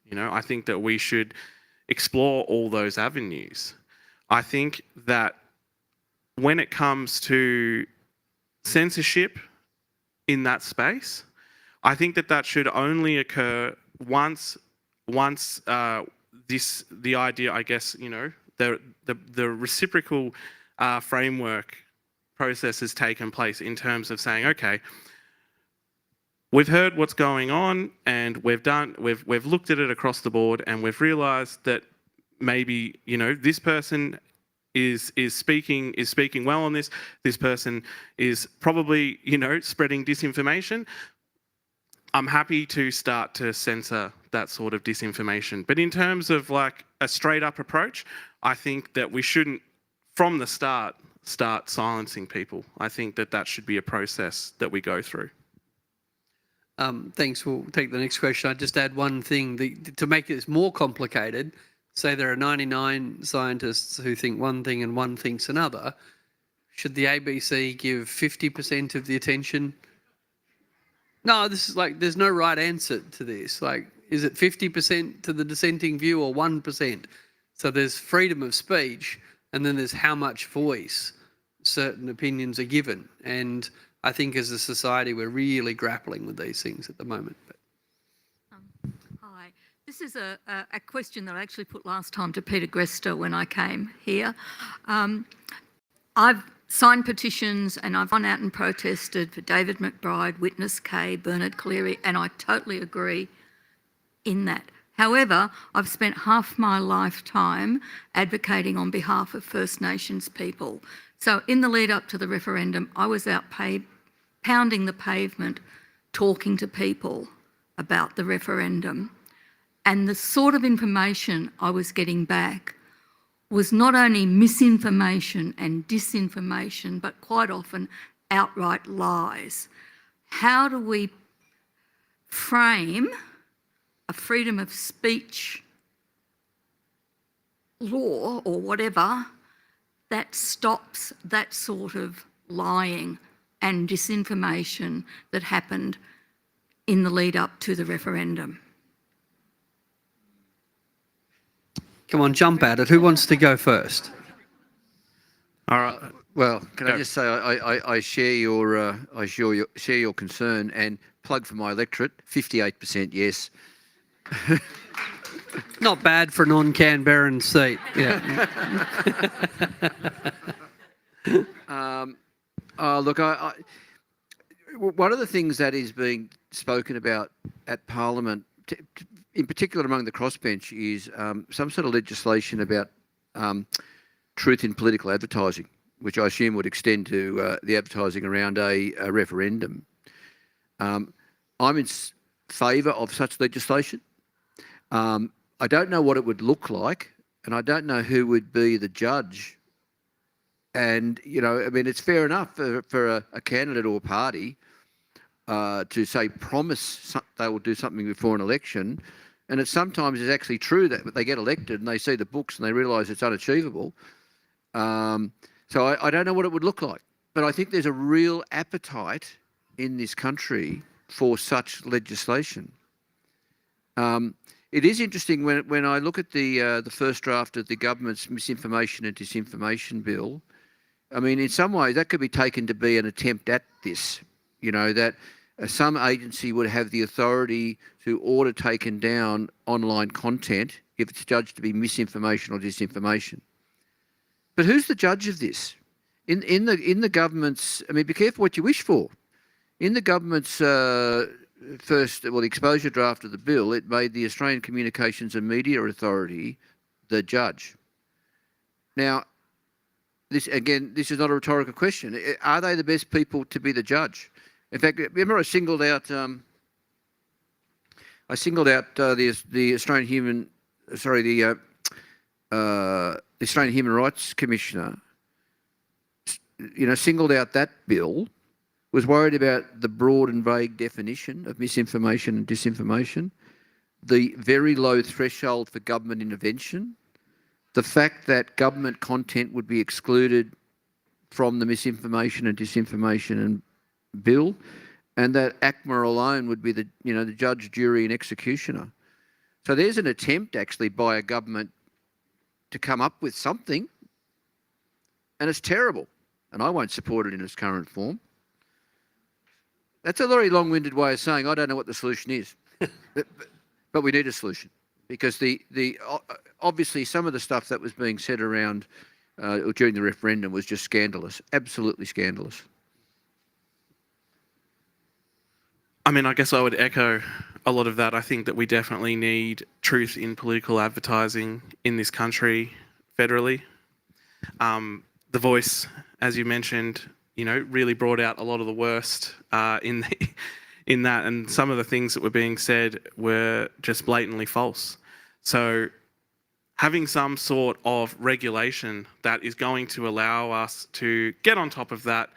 You know, I think that we should explore all those avenues. I think that when it comes to censorship in that space, I think that that should only occur once the idea, I guess, you know, the reciprocal framework process has taken place in terms of saying, okay, we've heard what's going on and we've looked at it across the board and we've realised that maybe, you know, this person is speaking well on this. This person is probably, you know, spreading disinformation. I'm happy to start to censor that sort of disinformation. But in terms of like a straight up approach, I think that we shouldn't, from the start silencing people. I think that that should be a process that we go through. Thanks. We'll take the next question. I'd just add one thing. To make this more complicated, say there are 99 scientists who think one thing and one thinks another. Should the ABC give 50% of the attention? No, this is like, there's no right answer to this. Like, is it 50% to the dissenting view or 1%? So there's freedom of speech, and then there's how much voice certain opinions are given. And I think as a society, we're really grappling with these things at the moment. Hi. This is a question that I actually put last time to Peter Grester when I came here. I've signed petitions and I've gone out and protested for David McBride, Witness K, Bernard Cleary, and I totally agree in that. However, I've spent half my lifetime advocating on behalf of First Nations people. So in the lead up to the referendum, I was out pounding the pavement, talking to people about the referendum. And the sort of information I was getting back was not only misinformation and disinformation, but quite often outright lies. How do we frame a freedom of speech law or whatever that stops that sort of lying and disinformation that happened in the lead up to the referendum? Come on, jump at it. Who wants to go first? All right. Well, can Go. I just say I share your concern and plug for my electorate. 58% yes. Not bad for an on-Canberran seat. Yeah. Look, one of the things that is being spoken about at Parliament, in particular among the crossbench, is some sort of legislation about truth in political advertising, which I assume would extend to the advertising around a referendum. I'm in favour of such legislation. I don't know what it would look like, and I don't know who would be the judge. And, you know, I mean, it's fair enough for a candidate or a party to say promise they will do something before an election. And it sometimes is actually true that they get elected and they see the books and they realise it's unachievable. So I don't know what it would look like. But I think there's a real appetite in this country for such legislation. It is interesting when I look at the first draft of the government's misinformation and disinformation bill. I mean, in some ways, that could be taken to be an attempt at this, you know, that some agency would have the authority to order taken down online content if it's judged to be misinformation or disinformation. But who's the judge of this? In the government's, I mean, be careful what you wish for. In the government's the exposure draft of the bill, it made the Australian Communications and Media Authority the judge. Now, this is not a rhetorical question. Are they the best people to be the judge? In fact, remember I singled out the Australian Human Rights Commissioner. You know, singled out that bill was worried about the broad and vague definition of misinformation and disinformation, the very low threshold for government intervention, the fact that government content would be excluded from the misinformation and disinformation and bill, and that ACMA alone would be the judge, jury, and executioner. So there's an attempt actually by a government to come up with something, and it's terrible, and I won't support it in its current form. That's a very long-winded way of saying I don't know what the solution is, but we need a solution, because obviously some of the stuff that was being said around during the referendum was just scandalous, absolutely scandalous. I mean, I guess I would echo a lot of that. I think that we definitely need truth in political advertising in this country federally. The Voice, as you mentioned, really brought out a lot of the worst in that, and some of the things that were being said were just blatantly false. So having some sort of regulation that is going to allow us to get on top of that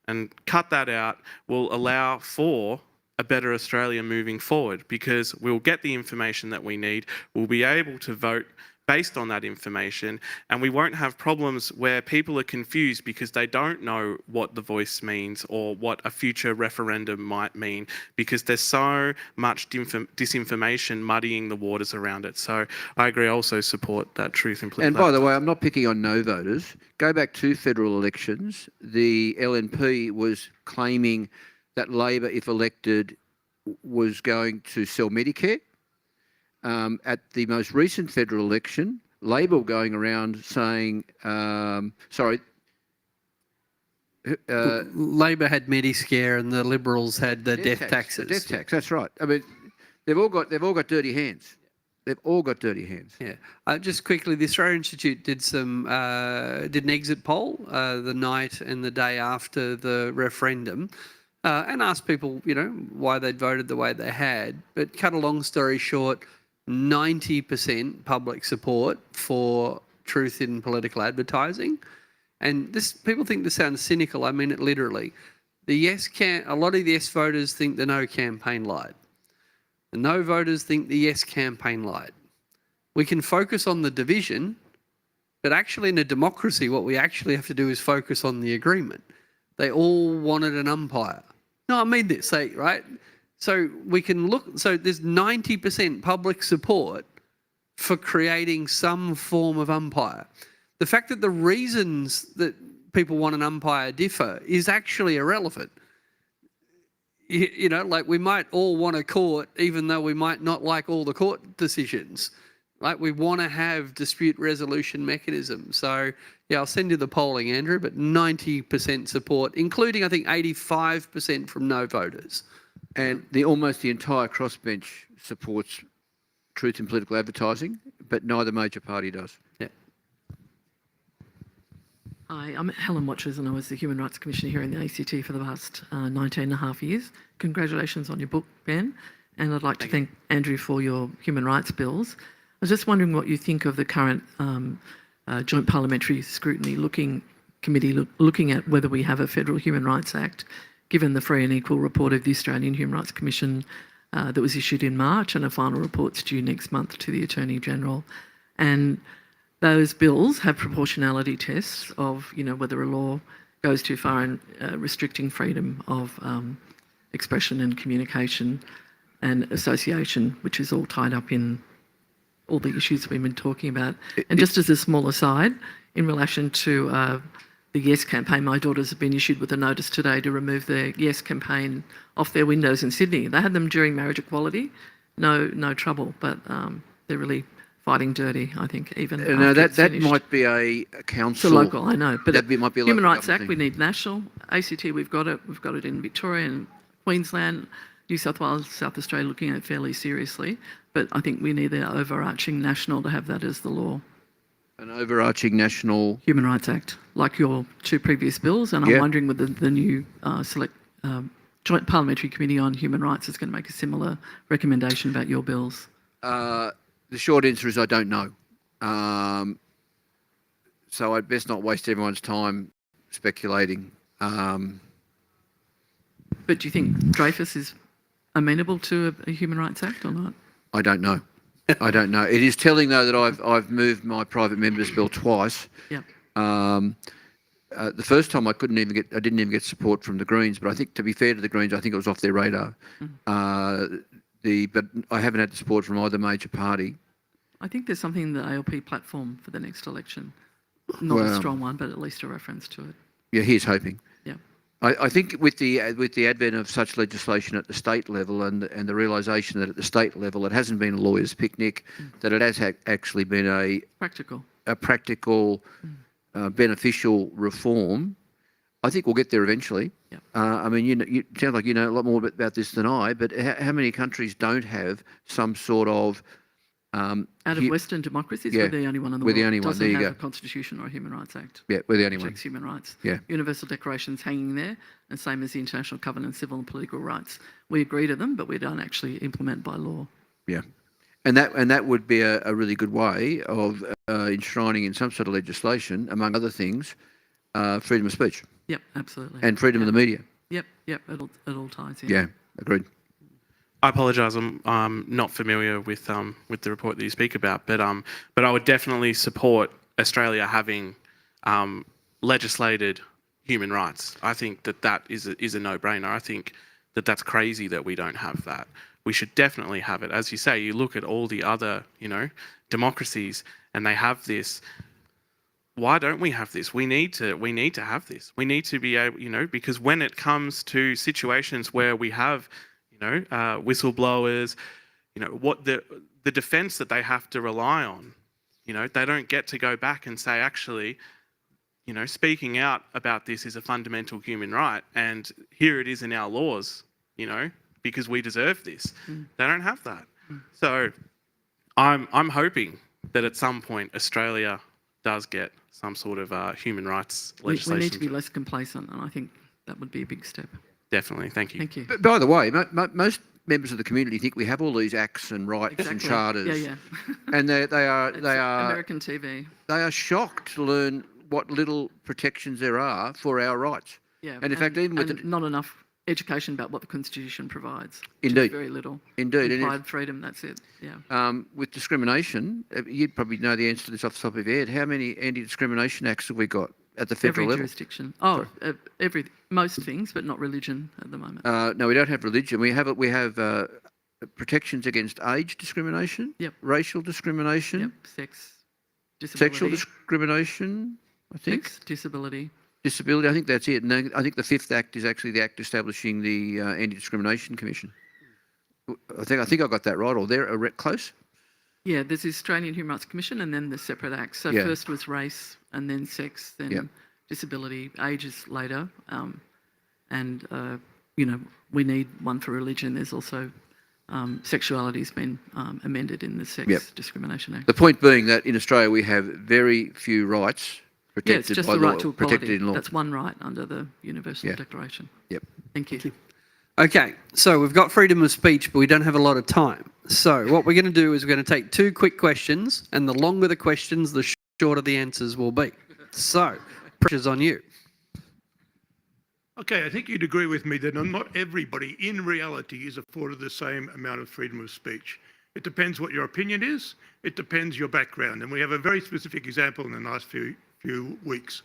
and cut that out will allow for a better Australia moving forward, because we'll get the information that we need, we'll be able to vote based on that information, and we won't have problems where people are confused because they don't know what the Voice means or what a future referendum might mean, because there's so much disinformation muddying the waters around it. So I agree, I also support that truth in political. And by the way, I'm not picking on no voters. Go back to federal elections. The LNP was claiming that Labor, if elected, was going to sell Medicare. At the most recent federal election, Labor going around saying, Labor had Mediscare and the Liberals had the death taxes. The death tax, that's right. I mean, they've all got dirty hands. They've all got dirty hands. Yeah. Just quickly, the Australia Institute did an exit poll the night and the day after the referendum. And asked people, why they'd voted the way they had. But cut a long story short, 90% public support for truth in political advertising. And people think this sounds cynical. I mean it literally. A lot of the yes voters think the no campaign lied. The no voters think the yes campaign lied. We can focus on the division, but actually in a democracy, what we actually have to do is focus on the agreement. They all wanted an umpire. No, I mean this, right? So we can look, so there's 90% public support for creating some form of umpire. The fact that the reasons that people want an umpire differ is actually irrelevant. We might all want a court, even though we might not like all the court decisions. Like, we want to have dispute resolution mechanisms. So, yeah, I'll send you the polling, Andrew, but 90% support, including, I think, 85% from no voters. And almost the entire crossbench supports truth in political advertising, but neither major party does. Yeah. Hi, I'm Helen Watchers, and I was the Human Rights Commissioner here in the ACT for the past 19 and a half years. Congratulations on your book, Ben, and I'd like to thank Andrew for your human rights bills. I was just wondering what you think of the current Joint Parliamentary Scrutiny Committee looking at whether we have a Federal Human Rights Act, given the free and equal report of the Australian Human Rights Commission that was issued in March, and a final report's due next month to the Attorney General. And those bills have proportionality tests of, whether a law goes too far in restricting freedom of expression and communication and association, which is all tied up in all the issues we've been talking about. And just as a small aside, in relation to the Yes campaign, my daughters have been issued with a notice today to remove the Yes campaign off their windows in Sydney. They had them during marriage equality, no trouble, but they're really fighting dirty, I think, even No, that might be a council. It's a local, I know, but that might be a Human local Rights Act, thing. we need national. ACT, we've got it in Victoria and Queensland, New South Wales, South Australia, looking at it fairly seriously. But I think we need the overarching national to have that as the law. An overarching national Human Rights Act, like your two previous bills, and I'm wondering whether the new Joint Parliamentary Committee on Human Rights is going to make a similar recommendation about your bills. The short answer is I don't know. So I'd best not waste everyone's time speculating. But do you think Dreyfus is amenable to a Human Rights Act or not? I don't know. I don't know. It is telling though that I've moved my private member's bill twice. Yeah. The first time I didn't even get support from the Greens, but I think, to be fair to the Greens, I think it was off their radar. But I haven't had the support from either major party. I think there's something in the ALP platform for the next election. Not a strong one, but at least a reference to it. Yeah, here's hoping. Yeah. I think with the advent of such legislation at the state level and the realisation that at the state level it hasn't been a lawyer's picnic, that it has actually been a practical, beneficial reform, I think we'll get there eventually. Yeah. I mean, you sound like you know a lot more about this than I, but how many countries don't have some sort of out of Western democracies, we're the only one in the we're world the only one. doesn't There you have go. a constitution or a Human Rights Act. Yeah, we're the only one. Protects human rights. Yeah. Universal Declaration's hanging there, and same as the International Covenant on Civil and Political Rights. We agree to them, but we don't actually implement by law. Yeah, and that would be a really good way of enshrining in some sort of legislation, among other things, freedom of speech. Yep, absolutely. And freedom of the media. Yep, it all ties in. Yeah, agreed. I apologise. I'm not familiar with the report that you speak about, but I would definitely support Australia having legislated human rights. I think that is a no-brainer. I think that's crazy that we don't have that. We should definitely have it. As you say, you look at all the other democracies, and they have this. Why don't we have this? We need to have this. We need to be able, because when it comes to situations where we have whistleblowers, what the defence that they have to rely on, they don't get to go back and say, actually, speaking out about this is a fundamental human right, and here it is in our laws, because we deserve this. They don't have that. So I'm hoping that at some point Australia does get some sort of human rights legislation. We need to be less complacent, and I think that would be a big step. Definitely. Thank you. Thank you. But by the way, most members of the community think we have all these acts and rights and charters. Yeah. And they are American TV. They are shocked to learn what little protections there are for our rights. Yeah. And in fact, even with not enough education about what the Constitution provides. Indeed. Very little. Indeed. Implied freedom, that's it. Yeah. With discrimination, you'd probably know the answer to this off the top of your head. How many anti-discrimination acts have we got at the federal level? Every jurisdiction. Most things, but not religion at the moment. No, we don't have religion. We have protections against age discrimination. Yep. Racial discrimination. Yep. Sex. Disability. Sexual discrimination. I think. Sex, disability. Disability. I think that's it. And I think the fifth act is actually the act establishing the Anti-Discrimination Commission. I think I got that right. Or they're close. Yeah, there's the Australian Human Rights Commission and then the separate acts. So first was race and then sex, then disability, age is later. We need one for religion. There's also sexuality's been amended in the Sex Discrimination Act. The point being that in Australia we have very few rights protected it's just by the law, right to protected equality. in law. That's one right under the Universal Declaration. Yep. Thank you. Okay, so we've got freedom of speech, but we don't have a lot of time. So what we're going to do is we're going to take 2 quick questions, and the longer the questions, the shorter the answers will be. So, pressure's on you. Okay, I think you'd agree with me that not everybody in reality is afforded the same amount of freedom of speech. It depends what your opinion is. It depends your background. And we have a very specific example in the last few weeks.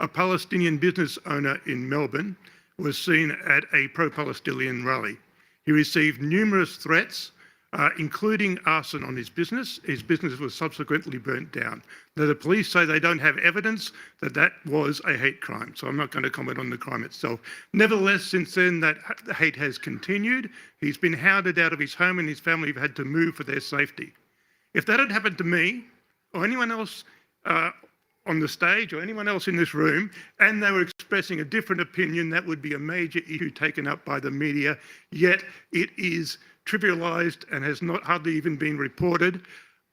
A Palestinian business owner in Melbourne was seen at a pro-Palestinian rally. He received numerous threats, including arson on his business. His business was subsequently burnt down. Now, the police say they don't have evidence that was a hate crime, so I'm not going to comment on the crime itself. Nevertheless, since then, that hate has continued. He's been hounded out of his home, and his family have had to move for their safety. If that had happened to me or anyone else on the stage or anyone else in this room, and they were expressing a different opinion, that would be a major issue taken up by the media, yet it is trivialised and has not hardly even been reported.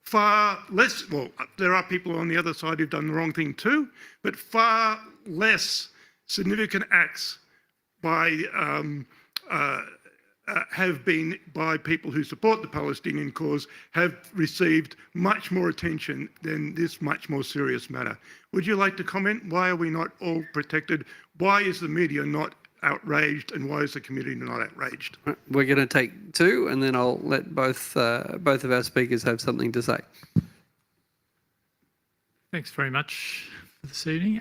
Far less, well, there are people on the other side who've done the wrong thing too, but far less significant acts by have been by people who support the Palestinian cause have received much more attention than this much more serious matter. Would you like to comment? Why are we not all protected? Why is the media not outraged and why is the community not outraged? We're going to take two, and then I'll let both of our speakers have something to say. Thanks very much for this evening.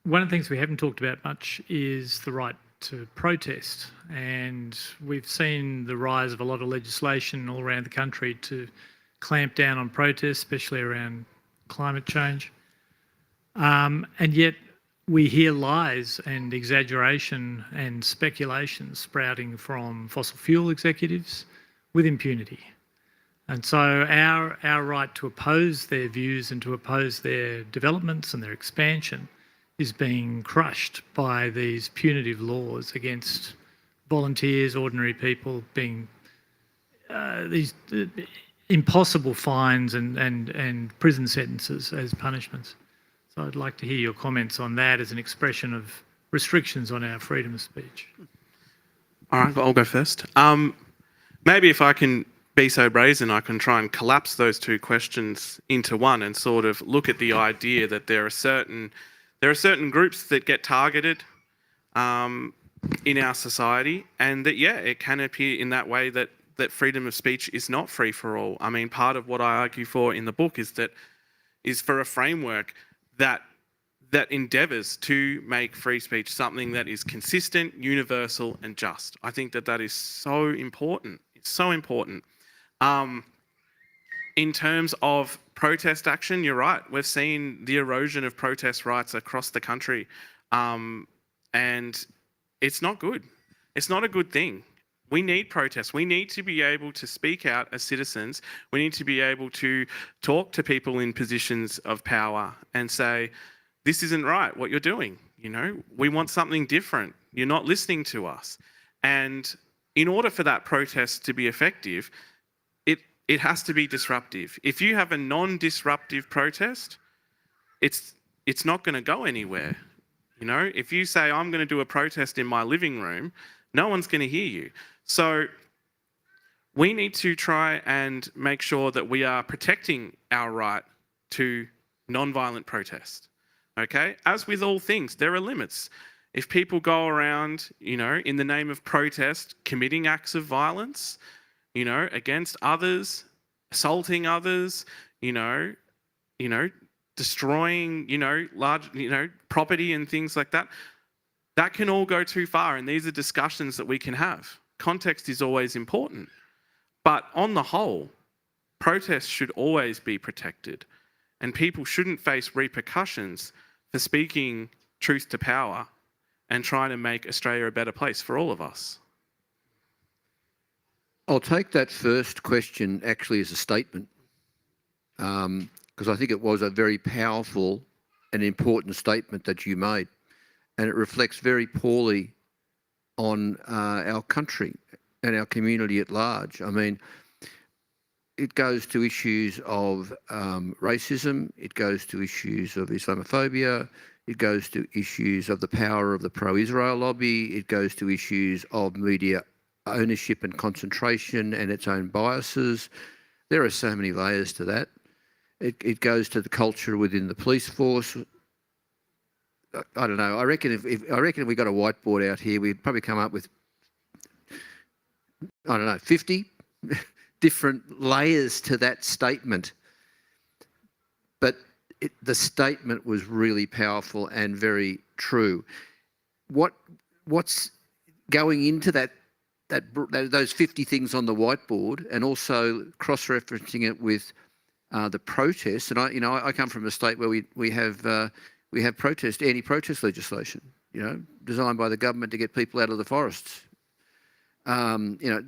One of the things we haven't talked about much is the right to protest, and we've seen the rise of a lot of legislation all around the country to clamp down on protests, especially around climate change. And yet we hear lies and exaggeration and speculation sprouting from fossil fuel executives with impunity. And so our right to oppose their views and to oppose their developments and their expansion is being crushed by these punitive laws against volunteers, ordinary people, being these impossible fines and prison sentences as punishments. So I'd like to hear your comments on that as an expression of restrictions on our freedom of speech. All right, well, I'll go first. Maybe if I can be so brazen, I can try and collapse those two questions into one and sort of look at the idea that there are certain groups that get targeted in our society, and that, yeah, it can appear in that way that freedom of speech is not free for all. I mean, part of what I argue for in the book is for a framework that endeavours to make free speech something that is consistent, universal, and just. I think that is so important. It's so important. In terms of protest action, you're right. We've seen the erosion of protest rights across the country, and it's not good. It's not a good thing. We need protests. We need to be able to speak out as citizens. We need to be able to talk to people in positions of power and say, this isn't right, what you're doing. You know, we want something different. You're not listening to us. And in order for that protest to be effective, it has to be disruptive. If you have a non-disruptive protest, it's not going to go anywhere. You know, if you say, I'm going to do a protest in my living room, no one's going to hear you. So we need to try and make sure that we are protecting our right to non-violent protest. Okay? As with all things, there are limits. If people go around, you know, in the name of protest, committing acts of violence, you know, against others, assaulting others, you know, destroying, you know, large, you know, property and things like that, that can all go too far. And these are discussions that we can have. Context is always important. But on the whole, protests should always be protected. And people shouldn't face repercussions for speaking truth to power and trying to make Australia a better place for all of us. I'll take that first question actually as a statement, because I think it was a very powerful and important statement that you made, and it reflects very poorly on our country and our community at large. I mean, it goes to issues of racism, it goes to issues of Islamophobia, it goes to issues of the power of the pro-Israel lobby, it goes to issues of media ownership and concentration and its own biases. There are so many layers to that. It goes to the culture within the police force. I don't know. I reckon if we got a whiteboard out here, we'd probably come up with, I don't know, 50 different layers to that statement. But the statement was really powerful and very true. What's going into those 50 things on the whiteboard, and also cross-referencing it with the protests. And I come from a state where we have anti-protest legislation, you know, designed by the government to get people out of the forests. You know,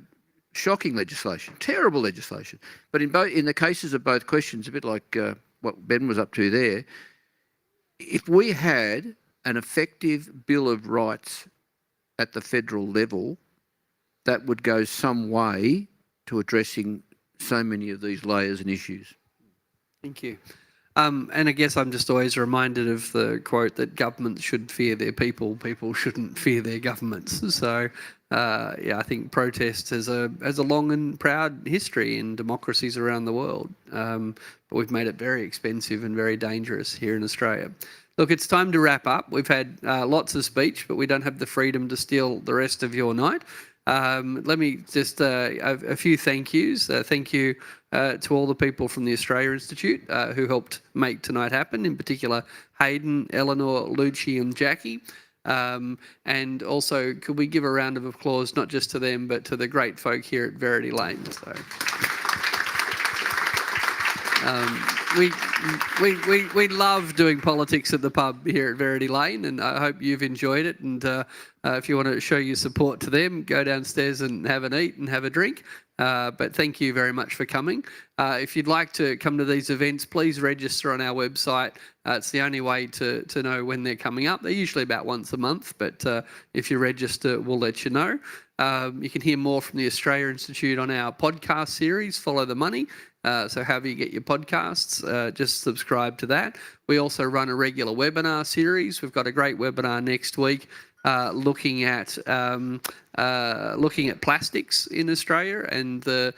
shocking legislation, terrible legislation. But in the cases of both questions, a bit like what Ben was up to there, if we had an effective Bill of Rights at the federal level, that would go some way to addressing so many of these layers and issues. Thank you. And I guess I'm just always reminded of the quote that governments should fear their people, people shouldn't fear their governments. So, yeah, I think protest has a long and proud history in democracies around the world, but we've made it very expensive and very dangerous here in Australia. Look, it's time to wrap up. We've had lots of speech, but we don't have the freedom to steal the rest of your night. Let me just a few thank yous. Thank you to all the people from the Australia Institute who helped make tonight happen, in particular Hayden, Eleanor, Lucci and Jackie. And also, could we give a round of applause not just to them, but to the great folk here at Verity Lane. So, we love doing politics at the pub here at Verity Lane, and I hope you've enjoyed it. And if you want to show your support to them, go downstairs and have an eat and have a drink. But thank you very much for coming. If you'd like to come to these events, please register on our website. It's the only way to know when they're coming up. They're usually about once a month, but if you register, we'll let you know. You can hear more from the Australia Institute on our podcast series, Follow the Money. So however you get your podcasts, just subscribe to that. We also run a regular webinar series. We've got a great webinar next week looking at plastics in Australia and the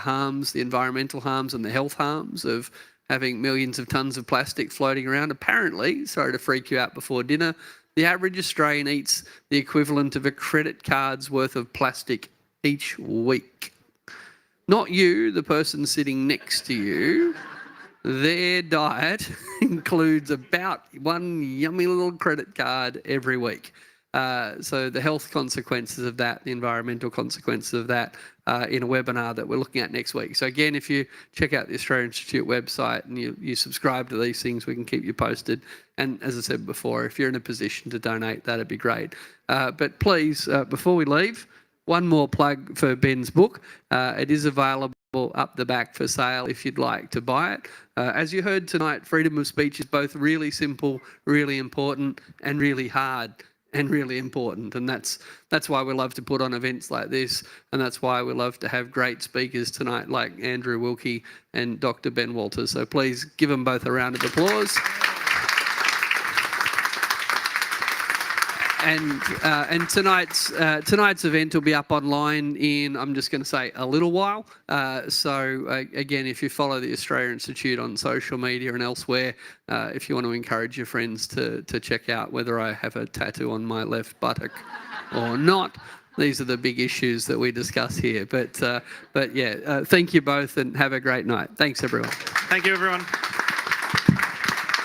harms, the environmental harms and the health harms of having millions of tonnes of plastic floating around. Apparently, sorry to freak you out before dinner, the average Australian eats the equivalent of a credit card's worth of plastic each week. Not you, the person sitting next to you. Their diet includes about one yummy little credit card every week. So the health consequences of that, the environmental consequences of that in a webinar that we're looking at next week. So again, if you check out the Australian Institute website and you subscribe to these things, we can keep you posted. And as I said before, if you're in a position to donate, that'd be great. But please, before we leave, one more plug for Ben's book. It is available up the back for sale if you'd like to buy it. As you heard tonight, freedom of speech is both really simple, really important, and really hard and really important. And that's why we love to put on events like this, and that's why we love to have great speakers tonight like Andrew Wilkie and Dr. Ben Walters. So please give them both a round of applause. And tonight's event will be up online in, I'm just going to say, a little while. So again, if you follow the Australia Institute on social media and elsewhere, if you want to encourage your friends to check out whether I have a tattoo on my left buttock or not, these are the big issues that we discuss here. But yeah, thank you both and have a great night. Thanks, everyone. Thank you, everyone.